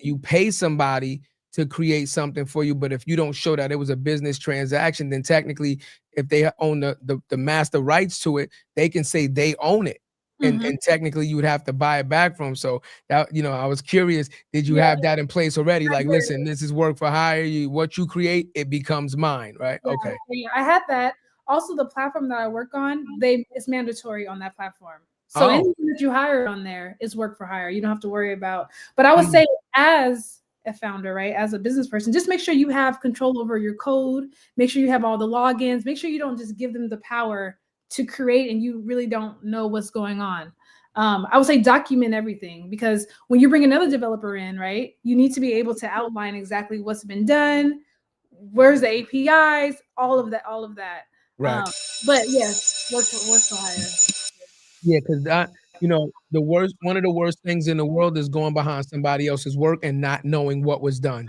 You pay somebody to create something for you, but if you don't show that it was a business transaction, then technically, if they own the master rights to it, they can say they own it. And technically you would have to buy it back from. So that, you know, I was curious, did you have that in place already? Like, listen, this is work for hire. What you create, it becomes mine, right?
Yeah,
okay.
Yeah, I had that. Also, the platform that I work on, it's mandatory on that platform. So anything that you hire on there is work for hire. You don't have to worry about. But I would say, as a founder, right, as a business person, just make sure you have control over your code. Make sure you have all the logins. Make sure you don't just give them the power to create and you really don't know what's going on. I would say document everything, because when you bring another developer in, right, you need to be able to outline exactly what's been done, where's the APIs, all of that.
Right.
But yes, work for hire.
Yeah, because you know, one of the worst things in the world is going behind somebody else's work and not knowing what was done.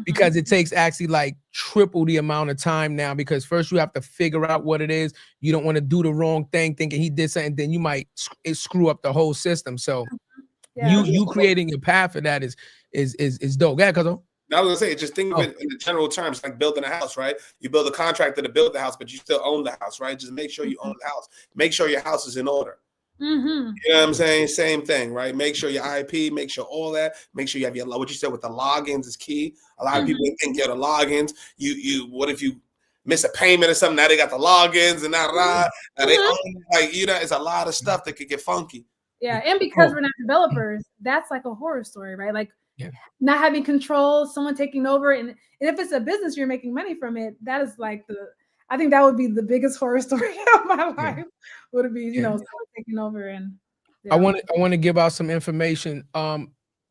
Because it takes actually like triple the amount of time now, because first you have to figure out what it is. You don't want to do the wrong thing thinking he did something, then you might screw up the whole system. So you creating a path for that is dope. Yeah, cuz
I was gonna say, just think of it in the general terms, like building a house, right? You build a contractor to build the house, but you still own the house, right? Just make sure you own the house. Make sure your house is in order. You know what I'm saying? Same thing, right? Make sure your IP, make sure all that, make sure you have your, what you said with the logins is key. A lot of people think the logins, what if you miss a payment or something? Now they got the logins and now they own, like, you know, it's a lot of stuff that could get funky.
Yeah, and because we're not developers, that's like a horror story, right? Like not having control, someone taking over, and if it's a business you're making money from it, that is like I think that would be the biggest horror story of my life. Would it be, you know, someone taking over? And
I want to give out some information.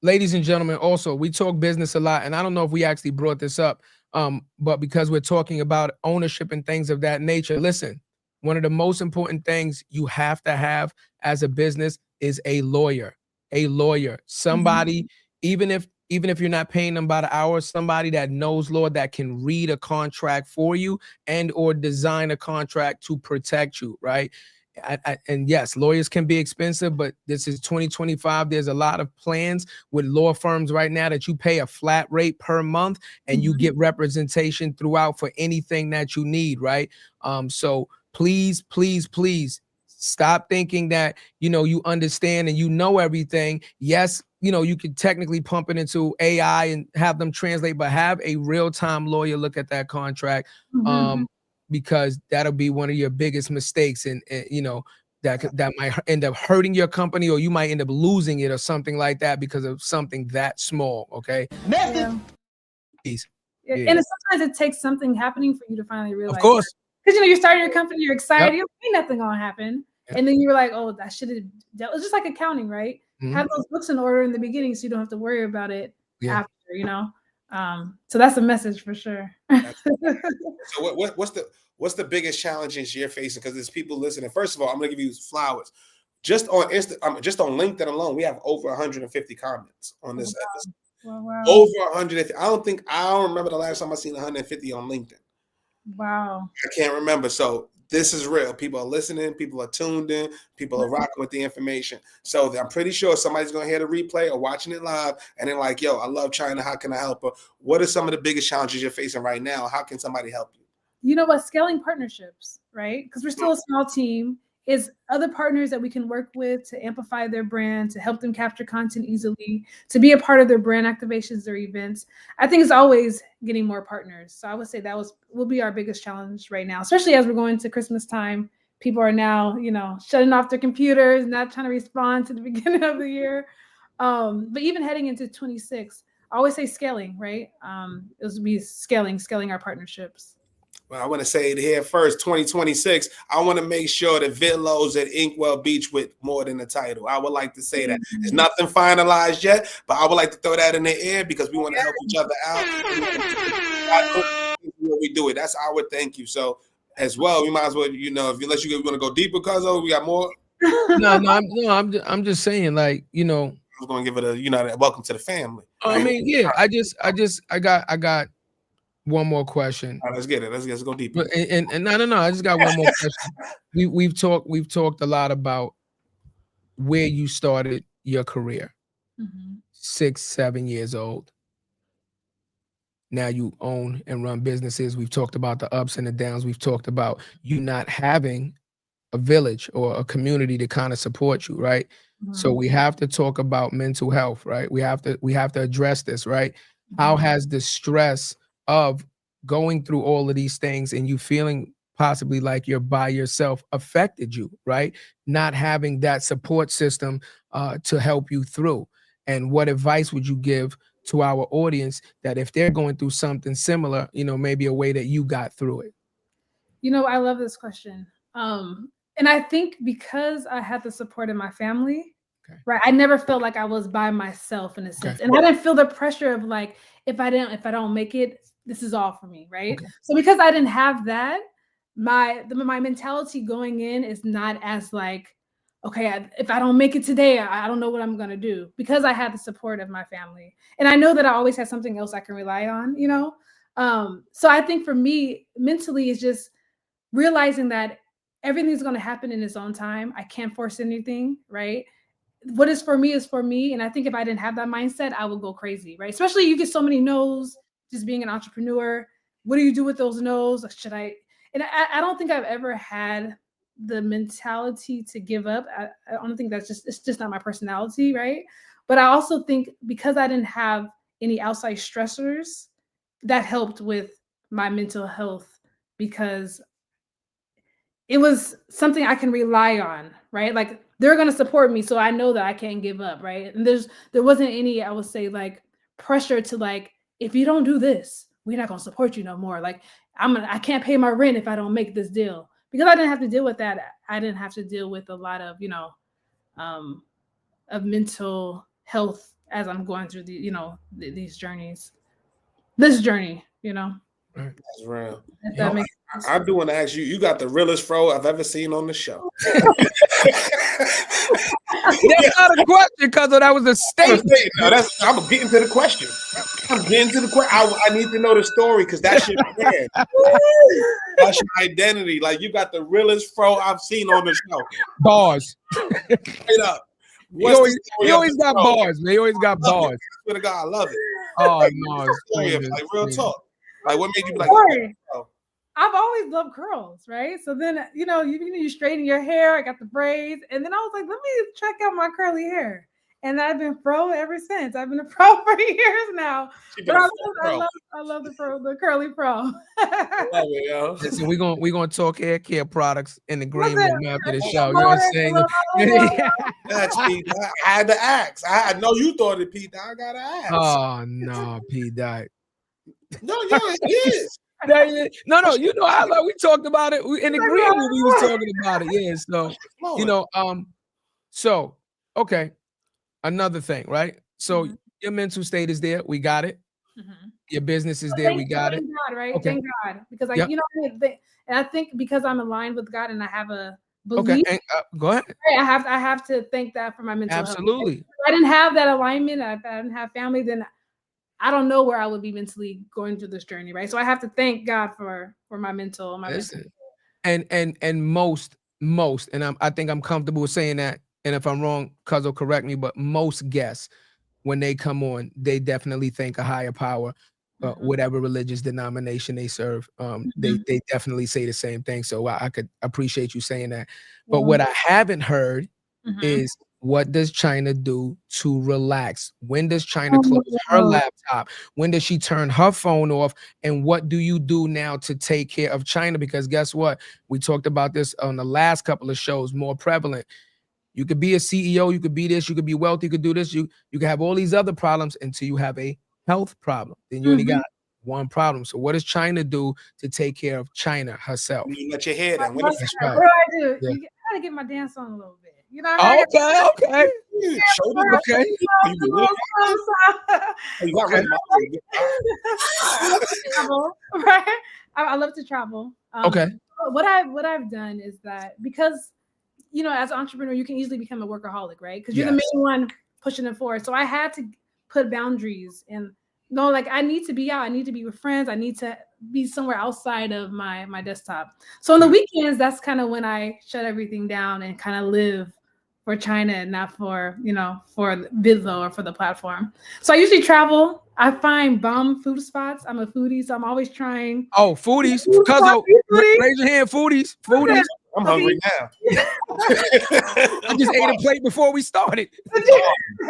Ladies and gentlemen, also, we talk business a lot, and I don't know if we actually brought this up, but because we're talking about ownership and things of that nature, listen, one of the most important things you have to have as a business is a lawyer. Somebody, even if you're not paying them by the hour, somebody that knows law, that can read a contract for you and or design a contract to protect you, right? And yes, lawyers can be expensive, but this is 2025. There's a lot of plans with law firms right now that you pay a flat rate per month and you get representation throughout for anything that you need, right? So please Stop thinking that, you understand and you know everything. Yes, you could technically pump it into AI and have them translate, but have a real-time lawyer look at that contract, because that'll be one of your biggest mistakes, and that might end up hurting your company, or you might end up losing it or something like that because of something that small. Okay.
Yeah.
Peace.
And sometimes it takes something happening for you to finally realize.
Of course.
Because you started your company, you're excited, ain't nothing gonna happen. And then you were like, oh, I should have dealt. It's just like accounting, right? Have those books in order in the beginning so you don't have to worry about it after, So that's a message for sure.
So what's the biggest challenges you're facing? Because there's people listening. First of all, I'm gonna give you flowers. Just on just on LinkedIn alone, we have over 150 comments on this episode.
Wow.
Over 150. I don't remember the last time I seen 150 on LinkedIn.
Wow.
I can't remember. So this is real. People are listening. People are tuned in. People are rocking with the information. So I'm pretty sure somebody's going to hear the replay or watching it live. And then like, yo, I love Chynna. How can I help her? What are some of the biggest challenges you're facing right now? How can somebody help you?
You know what? Scaling partnerships, right? Because we're still a small team. Is other partners that we can work with to amplify their brand, to help them capture content easily, to be a part of their brand activations, their events. I think it's always getting more partners. So I would say that will be our biggest challenge right now, especially as we're going to Christmas time. People are now, shutting off their computers, not trying to respond to the beginning of the year. But even heading into 26, I always say scaling, right? It will be scaling our partnerships.
Well, I want to say it here first, 2026. I want to make sure that Vidlo's at Inkwell Beach with more than a title. I would like to say that. There's nothing finalized yet, but I would like to throw that in the air because we want to help each other out. We do it. That's our thank you. So as well, we might as well, unless you want to go deeper, Cuzzo, we got more.
I'm just saying, like,
I was going to give it a, welcome to the family.
I mean, yeah, I got one more question.
All right, let's get it. Let's go deeper.
And no. I just got one more question. We've talked a lot about where you started your career. 6-7 years old. Now you own and run businesses. We've talked about the ups and the downs. We've talked about you not having a village or a community to kind of support you, right? So we have to talk about mental health, right? We have to address this, right? How has the stress of going through all of these things and you feeling possibly like you're by yourself affected you, right? Not having that support system to help you through. And what advice would you give to our audience that if they're going through something similar, maybe a way that you got through it?
I love this question. And I think because I had the support of my family, right? I never felt like I was by myself in a sense. And I didn't feel the pressure of like, if I don't make it, this is all for me, right? So because I didn't have that, my mentality going in is not as like, okay, if I don't make it today, I don't know what I'm gonna do, because I had the support of my family. And I know that I always have something else I can rely on, So I think for me, mentally, it's just realizing that everything's gonna happen in its own time. I can't force anything, right? What is for me is for me. And I think if I didn't have that mindset, I would go crazy, right? Especially you get so many no's just being an entrepreneur. What do you do with those no's? Should I? And I don't think I've ever had the mentality to give up. I don't think it's just not my personality, right? But I also think because I didn't have any outside stressors, that helped with my mental health, because it was something I can rely on, right? Like they're going to support me, so I know that I can't give up, right? And there wasn't any, I would say, like pressure to like, if you don't do this, we're not going to support you no more. Like I can't pay my rent if I don't make this deal. Because I didn't have to deal with that. I didn't have to deal with a lot of, of mental health as I'm going through these journeys. This journey,
That's real.
That makes sense.
I do want to ask you, you got the realest fro I've ever seen on the show.
That's not a question, because that was a statement.
No, I'm getting to the question. I need to know the story, because that's your brand. That's your identity. Like, you got the realest fro I've seen on the show.
Bars.
Straight up.
He always got bars, man. He always got bars.
I swear to God, I love it.
Oh, no.
Like, real talk. Like, what made you be like, oh.
I've always loved curls, right? So then, you straighten your hair. I got the braids, and then I was like, let me check out my curly hair. And I've been pro ever since. I've been a pro for years now. But I love the curly pro.
Listen, we're gonna talk hair care products in the green
Listen,
room after the show. You know what I'm saying?
That's Pete. I had to ask. I know you thought it, Pete. I gotta ask.
Oh no, Pete died.
No, it is.
No, we talked about it in the green room. We was talking about it. Yeah, so okay. Another thing, right? So your mental state is there. We got it. Your business is there. We got it.
Thank God, right?
Okay.
Thank God, because and I think because I'm aligned with God and I have a belief.
Okay, go ahead.
I have to thank that for my mental health.
Absolutely.
If I didn't have that alignment, if I didn't have family, then I don't know where I would be mentally going through this journey, right? So I have to thank God for my mental,
and most, and I think I'm comfortable saying that. And if I'm wrong, Cuzzo, correct me. But most guests, when they come on, they definitely thank a higher power, whatever religious denomination they serve. They definitely say the same thing. So I could appreciate you saying that. But what I haven't heard is, what does Chynna do to relax? When does Chynna close her laptop? When does she turn her phone off? And what do you do now to take care of Chynna? Because guess what? We talked about this on the last couple of shows, more prevalent. You could be a CEO, you could be this, you could be wealthy, you could do this, you could have all these other problems until you have a health problem. Then you only got one problem. So what does Chynna do to take care of Chynna herself?
You let your hair down.
What do I do? Yeah. You gotta get my dance on a little bit. You know what I mean?
Okay.
Right? I love to travel.
Okay.
What I've done is that, because as an entrepreneur, you can easily become a workaholic, right? Because you're the main one pushing it forward. So I had to put boundaries and I need to be out. I need to be with friends. I need to be somewhere outside of my desktop. So on the weekends, that's kind of when I shut everything down and kind of live for Chynna and not for Vidlo or for the platform. So I usually travel. I find bomb food spots. I'm a foodie, so I'm always trying.
Oh, foodies. Cuzzo, raise your hand, foodies.
I'm hungry now.
I just ate a plate before we started.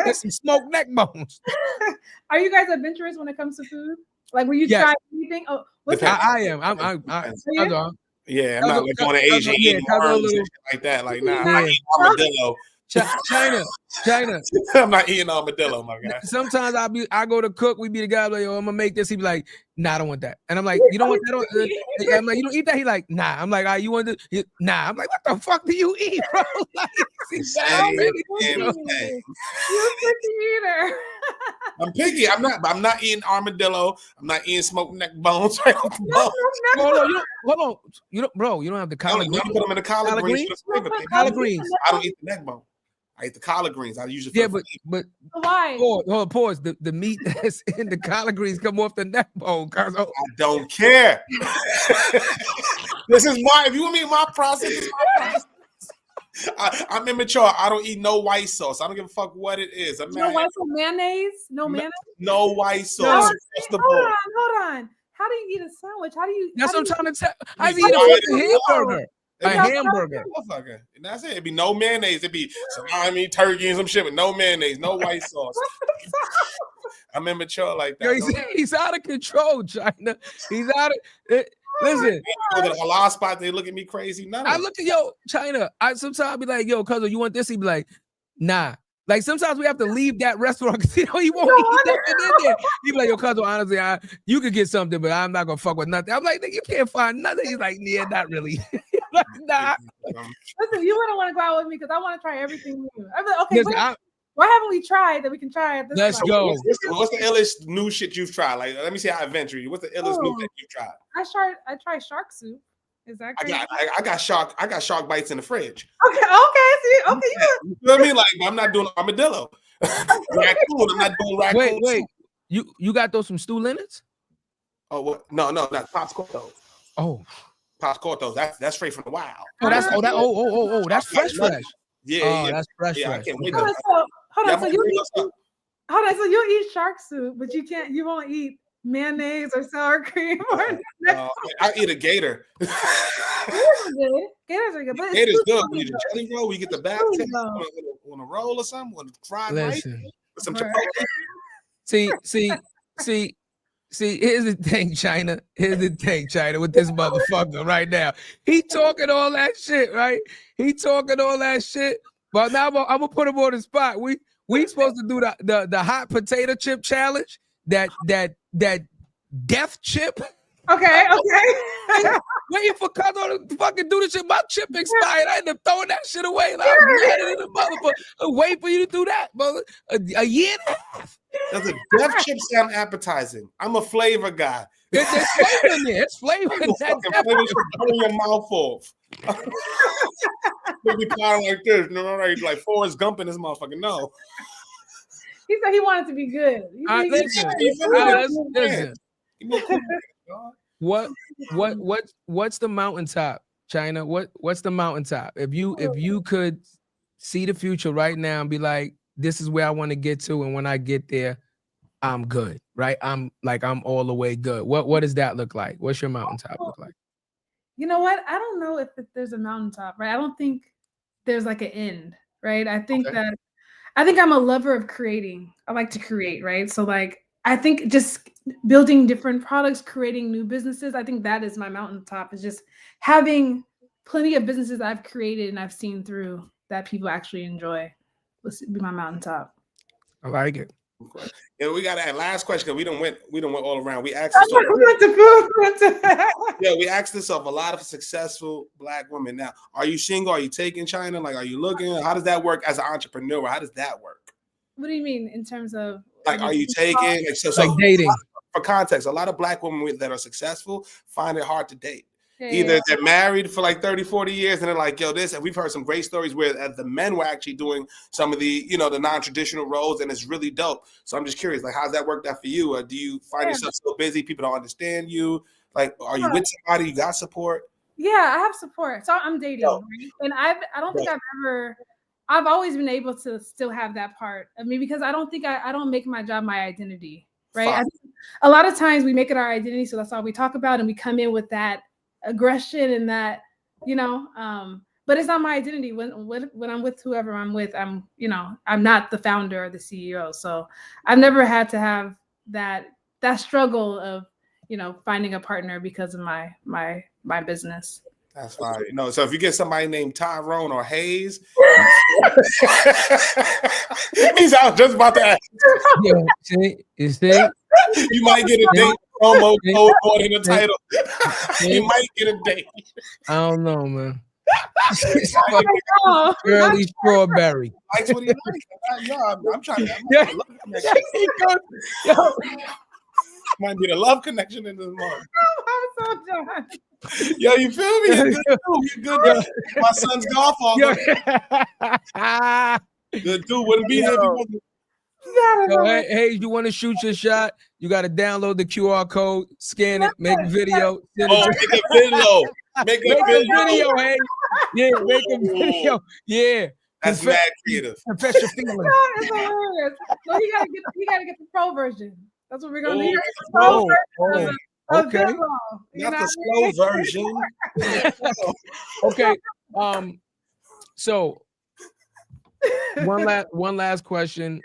That's some smoked neck bones.
Are you guys adventurous when it comes to food? Like, will you try anything? Oh,
I am.
Yeah, I'm not going to Asia eating worms and shit like that. Like, nah, I eat armadillo.
Chynna.
I'm not eating armadillo, my guy.
Sometimes I go to cook. We be the guy like, yo, I'm gonna make this. He be like, nah, I don't want that. And I'm like, you don't want that? I'm like, you don't eat that? He like, nah. I'm like, you want to? Nah. I'm like, what the fuck do you eat, bro? Like,
You're a picky eater.
I'm picky. I'm not eating armadillo. I'm not eating smoked neck bones. Hold
on. You don't have the collard greens.
Put them in the collard greens.
Collard greens.
I don't eat the neck bone. I eat the collard greens. I usually
but
why?
Hold on, pause. The meat that's in the collard greens come off the neck bone. I
don't care. This is if you want me in my process, this is my process. I'm immature. I don't eat no white sauce. I don't give a fuck what it is.
No white sauce, mayonnaise? No mayonnaise?
No white sauce.
Hold on. How do you eat a sandwich?
That's what I'm trying to tell. How do you eat a hamburger? A hamburger.
And that's it. It'd be no mayonnaise. It'd be salami, turkey, and some shit with no mayonnaise, no white sauce. I'm immature like that.
Yo, he's out of control, Chynna. He's out of it. Listen,
a lot of spots they look at me crazy.
I look at Chynna. I sometimes be like, yo, cuz you want this? He be like, nah. Like sometimes we have to leave that restaurant because he won't eat nothing in there. He be like, yo, cuz honestly, you could get something, but I'm not gonna fuck with nothing. I'm like, you can't find nothing. He's like, yeah, not really. Like, nah.
Listen, you wouldn't want to go out with me because I want to try everything new. I'm like, okay, listen, why haven't we tried that we can try at this
Let's
time?
go.
What's the illest new shit you've tried? Like, let me see how I venture you. What's the illest new thing you've tried?
I tried shark soup. Is that crazy?
I got shark bites in the fridge.
Okay. See, okay.
You know what I mean? Like, I'm not doing armadillo. Raccoon. I'm not doing raccoon.
Wait. You got those from Stu Leonard's?
Oh, what? No, not Pops Cortos.
Oh,
Pops Cortos. That's straight from the wild.
That's fresh.
Yeah,
that's fresh.
Yeah, I can't wait.
Hold on. So you eat shark soup, but you won't eat mayonnaise or sour cream. Or
I eat a gator.
Gators are good. Gators are good. But
Gator's
it's
good. When you jelly roll, when you get the back
food,
taste
though.
on a roll or something, on fried rice
Listen,
with some
Bruh.
chipotle.
see. Here's the thing, Chynna. Here's the thing, Chynna, with this motherfucker right now. He talking all that shit, right? He talking all that shit. But now I'm gonna put him on the spot. We supposed to do the hot potato chip challenge. That death chip.
Okay.
Waiting for Cuzzo to fucking do this shit. My chip expired. I ended up throwing that shit away. And I was mad at the motherfucker. Wait for you to do that, mother. A year and a half.
Does a death chip sound appetizing? I'm a flavor guy.
There's flavor in there. It's flavor in that.
Flavor just burn your mouth off. Maybe pie like this, you know, like Forrest Gump in this motherfucker. No.
He said he wanted to be good.
Listen. What's the mountaintop, Chynna? What's the mountaintop? If you could see the future right now and be like, this is where I want to get to, and when I get there, I'm good, right? I'm all the way good. What does that look like? What's your mountaintop look like?
You know what? I don't know if there's a mountaintop, right? I don't think there's like an end, right? I think I'm a lover of creating. I like to create, right? So like I think just building different products, creating new businesses, I think that is my mountaintop, is just having plenty of businesses I've created and I've seen through that people actually enjoy. Let's be my mountaintop.
I like it.
Yeah, we got to add last question because we don't went all around. We asked we asked this of a lot of successful Black women. Now, are you single? Are you taking Chynna? Like, are you looking? How does that work as an entrepreneur? How does that work?
What do you mean in terms of
like? Are you taking
like dating?
For context, a lot of Black women that are successful find it hard to date.
Yeah,
Either they're married for like 30, 40 years and they're like, yo, this, and we've heard some great stories where the men were actually doing some of the, the non-traditional roles, and it's really dope. So I'm just curious, like, how's that worked out for you? Or do you find yourself so busy, people don't understand you? Like, are you with somebody? You got support?
Yeah, I have support. So I'm dating, right? And I don't think I've always been able to still have that part of me, because I don't think I don't make my job my identity, right? I think a lot of times we make it our identity, so that's all we talk about, and we come in with that aggression and that, but it's not my identity. When I'm with whoever I'm with, I'm not the founder or the CEO. So I've never had to have that struggle of, finding a partner because of my business.
That's fine. So if you get somebody named Tyrone or Hayes, he's out just about to ask.
Yeah, see?
You might get a date promo code more than the title. You might get a date.
I don't know, man. Early strawberry.
Likes what he likes. I'm trying to. Might be the love connection in this moment.
I'm so done.
Yo, you feel me? You're good dude. You're good dude. My son's golf all good dude wouldn't be here if he wasn't.
Hey, you want to shoot your shot? You got to download the QR code, scan it, make a video.
Make a video. Make a video,
hey. Yeah, make a video. Yeah.
That's mad creative.
Confess your feelings.
It's hilarious. So you gotta get the pro version. That's what we're gonna do.
Okay.
Not the slow version.
Okay. So one last question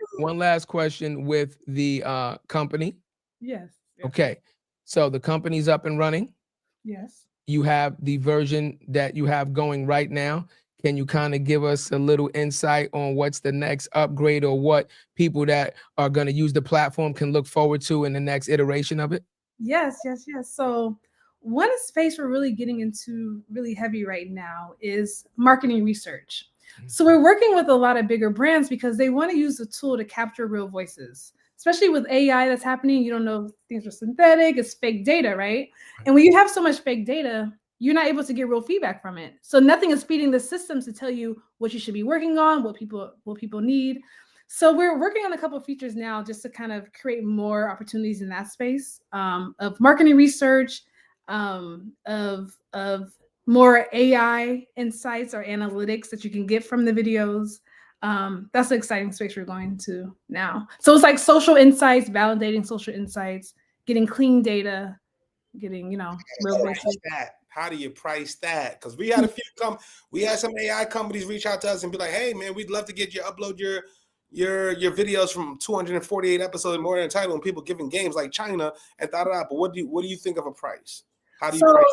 with the company.
Yes.
Okay. So the company's up and running.
Yes.
You have the version that you have going right now. Can you kind of give us a little insight on what's the next upgrade, or what people that are going to use the platform can look forward to in the next iteration of it?
Yes. So one space we're really getting into really heavy right now is marketing research. So we're working with a lot of bigger brands because they want to use the tool to capture real voices, especially with AI that's happening. You don't know if things are synthetic, it's fake data, right? And when you have so much fake data, you're not able to get real feedback from it. So nothing is feeding the systems to tell you what you should be working on, what people need. So we're working on a couple of features now just to kind of create more opportunities in that space of marketing research, of more AI insights or analytics that you can get from the videos. That's an exciting space we're going to now. So it's like social insights, validating social insights, getting clean data, getting, you know, real basic.
How do you price that? Because we had a few we had some AI companies reach out to us and be like, hey man, we'd love to get you upload your videos from 248 episodes and more than title, and people giving games like China and da. But what do you think of a price? How do you price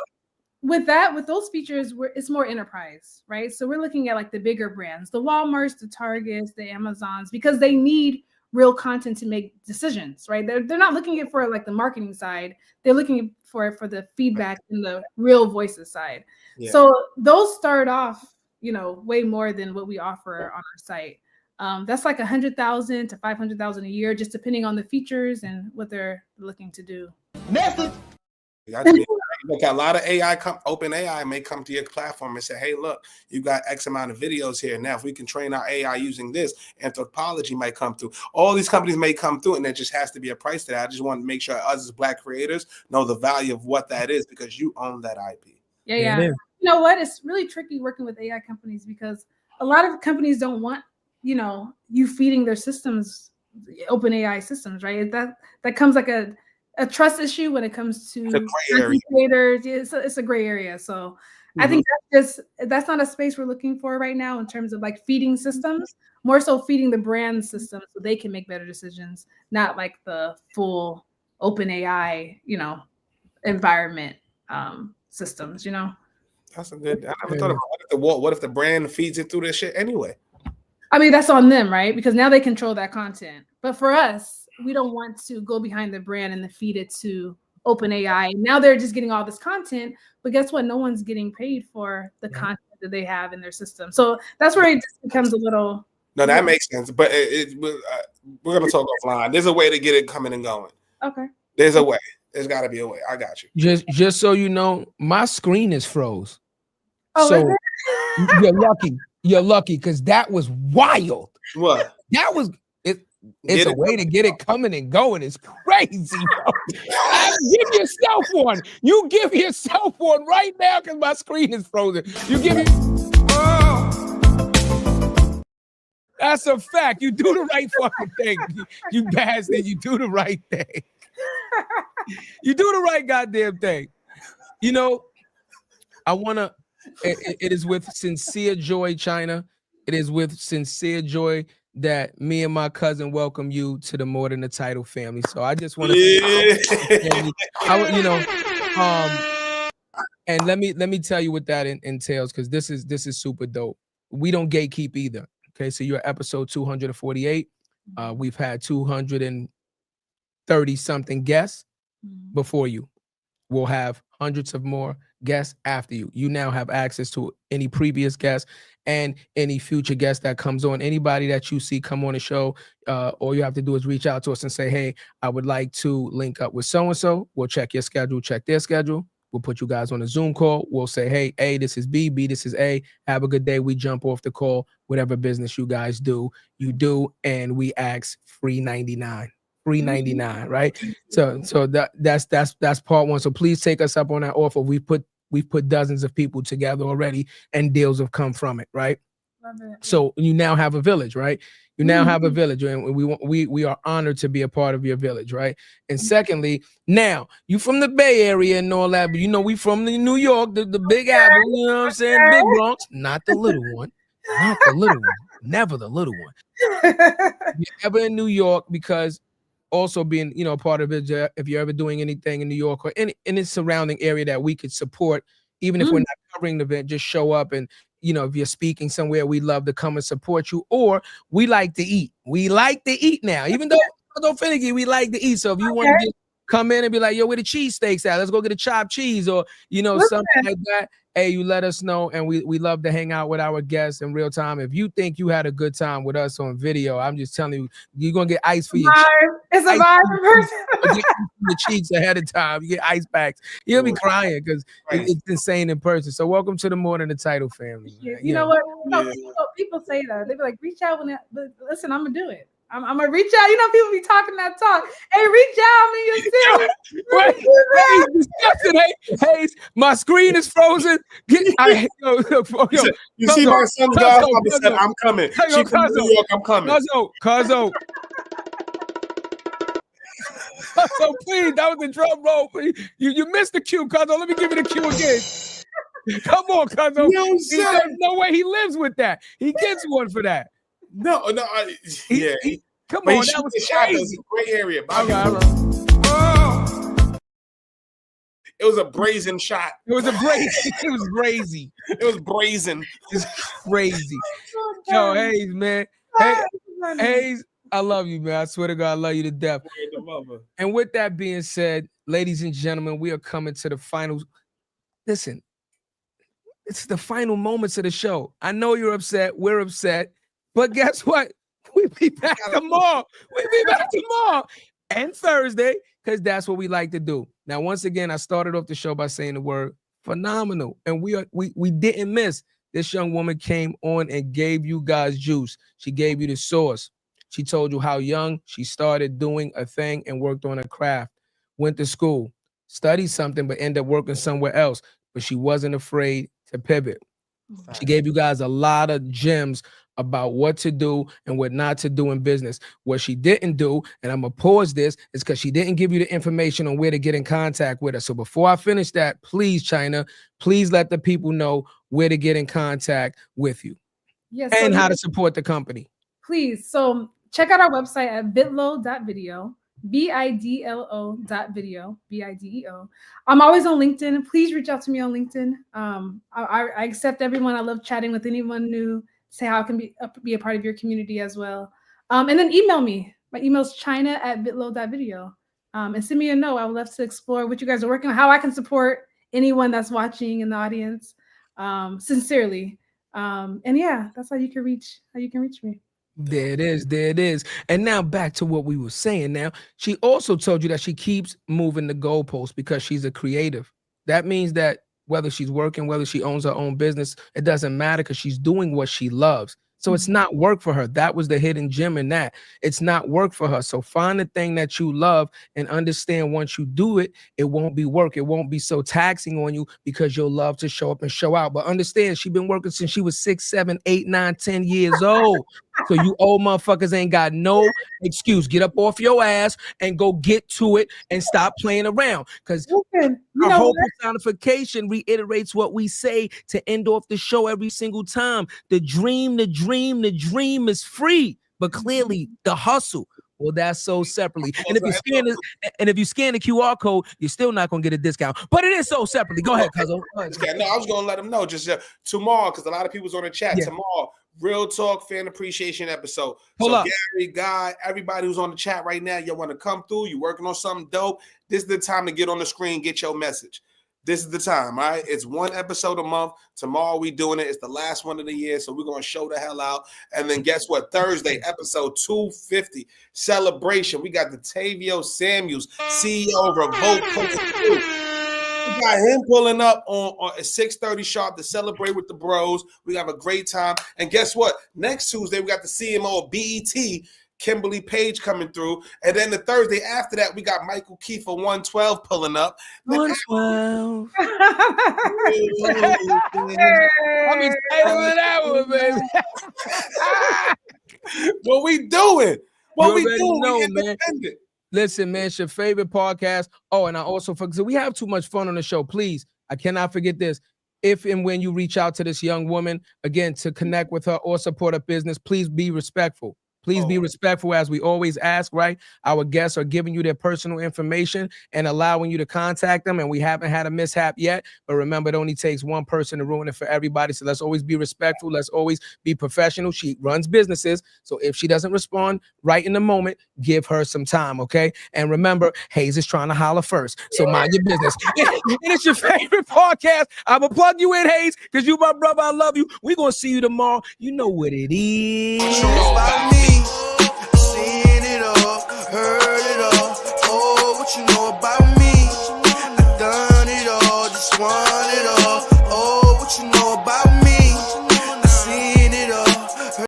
that?
With those features, it's more enterprise, right? So we're looking at like the bigger brands, the Walmarts, the Targets, the Amazons, because they need real content to make decisions, right? They're not looking at for like the marketing side. They're looking for the feedback and the real voices side. Yeah. So those start off, you know, way more than what we offer on our site. That's like 100,000 to 500,000 a year, just depending on the features and what they're looking to do.
Look, a lot of open AI may come to your platform and say, hey, look, you got X amount of videos here. Now, if we can train our AI using this, anthropology might come through. All these companies may come through, and there just has to be a price to that. I just want to make sure us as Black creators know the value of what that is, because you own that IP.
Yeah. You know what? It's really tricky working with AI companies, because a lot of companies don't want, you know, you feeding their systems, open AI systems, right? That comes like a trust issue when it comes to creators. It's a gray area. So I think that's not a space we're looking for right now in terms of like feeding systems, more so feeding the brand systems so they can make better decisions, not like the full open AI, you know, environment systems, you know.
That's a good. I never thought about what if the brand feeds it through this shit anyway?
I mean, that's on them, right? Because now they control that content. But for us, we don't want to go behind the brand and then feed it to OpenAI. Now they're just getting all this content, but guess what? No one's getting paid for the content that they have in their system. So that's where it just becomes a little.
No, that makes sense. But we're gonna talk offline. There's a way to get it coming and going.
Okay.
There's a way. There's got to be a way. I got you.
Just so you know, my screen is froze.
Oh,
so you're lucky because that was wild.
What?
That was it. It's a way to get it coming and going. It's crazy, bro. Give yourself one. You give yourself one right now because my screen is frozen. You give it. That's a fact. You do the right fucking thing. You bastard. You do the right thing. You do the right goddamn thing. You know, I want to. It is with sincere joy, Chynna. It is with sincere joy that me and my cousin welcome you to the More Than a Title family. So I just want to, and let me tell you what that entails, because this is super dope. We don't gatekeep either. Okay, so you're episode 248. We've had 230 something guests before you. We'll have hundreds of more guests after you. You now have access to any previous guests and any future guest that comes on. Anybody that you see come on the show, all you have to do is reach out to us and say, hey, I would like to link up with so-and-so. We'll check your schedule, check their schedule. We'll put you guys on a Zoom call. We'll say, hey, A, this is B, B, this is A. Have a good day. We jump off the call. Whatever business you guys do, you do. And we ask free 99. $3.99, right? So that's part one. So please take us up on that offer. We've put dozens of people together already, and deals have come from it, right? So you now have a village, right? You now have a village, and we are honored to be a part of your village, right? And secondly, now you from the Bay Area and all that, but you know we from the New York, the Big Apple, you know what I'm saying? Big Bronx, not the little one, not the little one, never the little one. You're ever in New York, because also being, you know, part of it, if you're ever doing anything in New York or in its surrounding area that we could support, even if we're not covering the event, just show up. And, you know, if you're speaking somewhere, we'd love to come and support you. Or we like to eat. We like to eat now, even though don't finicky, we like to eat. So if you want to come in and be like, yo, where the cheesesteaks at? Let's go get a chopped cheese, or, you know, something like that. Hey, you let us know, and we love to hang out with our guests in real time. If you think you had a good time with us on video, I'm just telling you, you're gonna get ice for your cheeks.
It's a vibe in person.
The cheeks ahead of time. You get ice packs. You'll be crying because it's insane in person. So welcome to the More Than a Title family.
You know what? People say that. They be like, reach out but listen, I'm gonna do it. I'm gonna reach out. You know, people be talking that talk. Hey, reach out, man. You're serious.
Hey, my screen is frozen.
You see my son's godfather said, I'm coming. She from New York, I'm coming.
Cuzzo. So please, that was the drum roll. You missed the cue, Cuzzo. Let me give you the cue again. Come on, Cuzzo. There's no way he lives with that. He gets one for that.
No, yeah.
Come on, that was crazy.
Great area.
All right.
It was a brazen shot.
It was brazy.
It was brazen.
It's crazy. Yo, Hayes, man. Hey, Hayes, I love you, man. I swear to God, I love you to death. And with that being said, ladies and gentlemen, we are coming to the final. Listen, it's the final moments of the show. I know you're upset. We're upset. But guess what? We'll be back tomorrow. And Thursday, because that's what we like to do. Now, once again, I started off the show by saying the word phenomenal. And we didn't miss. This young woman came on and gave you guys juice. She gave you the source. She told you how young she started doing a thing and worked on a craft. Went to school, studied something, but ended up working somewhere else. But she wasn't afraid to pivot. She gave you guys a lot of gems about what to do and what not to do in business. What she didn't do, and I'm going to pause this, is because she didn't give you the information on where to get in contact with her. So before I finish that, please, Chynna, please let the people know where to get in contact with you.
Yes,
and how to support the company.
Please. So check out our website at vidlo.video. vidlo.video, video. I'm always on LinkedIn. Please reach out to me on LinkedIn. I accept everyone. I love chatting with anyone new. Say how I can be a part of your community as well. And then email me. My email is chynna@vidlo.video. And send me a note. I would love to explore what you guys are working on, how I can support anyone that's watching in the audience. Sincerely. And yeah, that's how you can reach me.
There it is. And now back to what we were saying. Now, she also told you that she keeps moving the goalposts because she's a creative. That means that whether she's working, whether she owns her own business, it doesn't matter because she's doing what she loves. So it's not work for her. That was the hidden gem in that. It's not work for her. So find the thing that you love and understand once you do it, it won't be work. It won't be so taxing on you because you'll love to show up and show out. But understand, she's been working since she was 6, 7, 8, 9, 10 years old. So you old motherfuckers ain't got no excuse. Get up off your ass and go get to it and stop playing around. Because our whole personification reiterates what we say to end off the show every single time. The dream is free, but clearly the hustle. Well, that's sold separately. And if you scan the QR code, you're still not gonna get a discount. But it is sold separately. Go ahead, Cuzzo.
No, I was gonna let them know just tomorrow, because a lot of people's on the chat. Yeah. Tomorrow, Real Talk Fan Appreciation episode. Hold up. Gary, Guy, everybody who's on the chat right now, you want to come through, you're working on something dope. This is the time to get on the screen, get your message. This is the time, all right? It's one episode a month. Tomorrow we doing it. It's the last one of the year, so we're going to show the hell out. And then guess what? Thursday, episode 250, celebration. We got the Tavio Samuels, CEO of Revolt. We got him pulling up on at 6:30 sharp to celebrate with the bros. We have a great time. And guess what? Next Tuesday, we got the CMO of BET, Kimberly Page, coming through. And then the Thursday after that, we got Michael Kiefer 112 pulling up.
112. I'm excited with that one, baby.
What we doing? What we doing?
Know, man. Listen, man, it's your favorite podcast. Oh, and I also forget, so we have too much fun on the show. Please, I cannot forget this. If and when you reach out to this young woman, again, to connect with her or support her business, please be respectful. Please be respectful, as we always ask, right? Our guests are giving you their personal information and allowing you to contact them, and we haven't had a mishap yet. But remember, it only takes one person to ruin it for everybody. So let's always be respectful. Let's always be professional. She runs businesses. So if she doesn't respond right in the moment, give her some time, okay? And remember, Hayes is trying to holler first. So mind your business. And it's your favorite podcast. I'm going to plug you in, Hayes, because you my brother. I love you. We're going to see you tomorrow. You know what it is.
About me.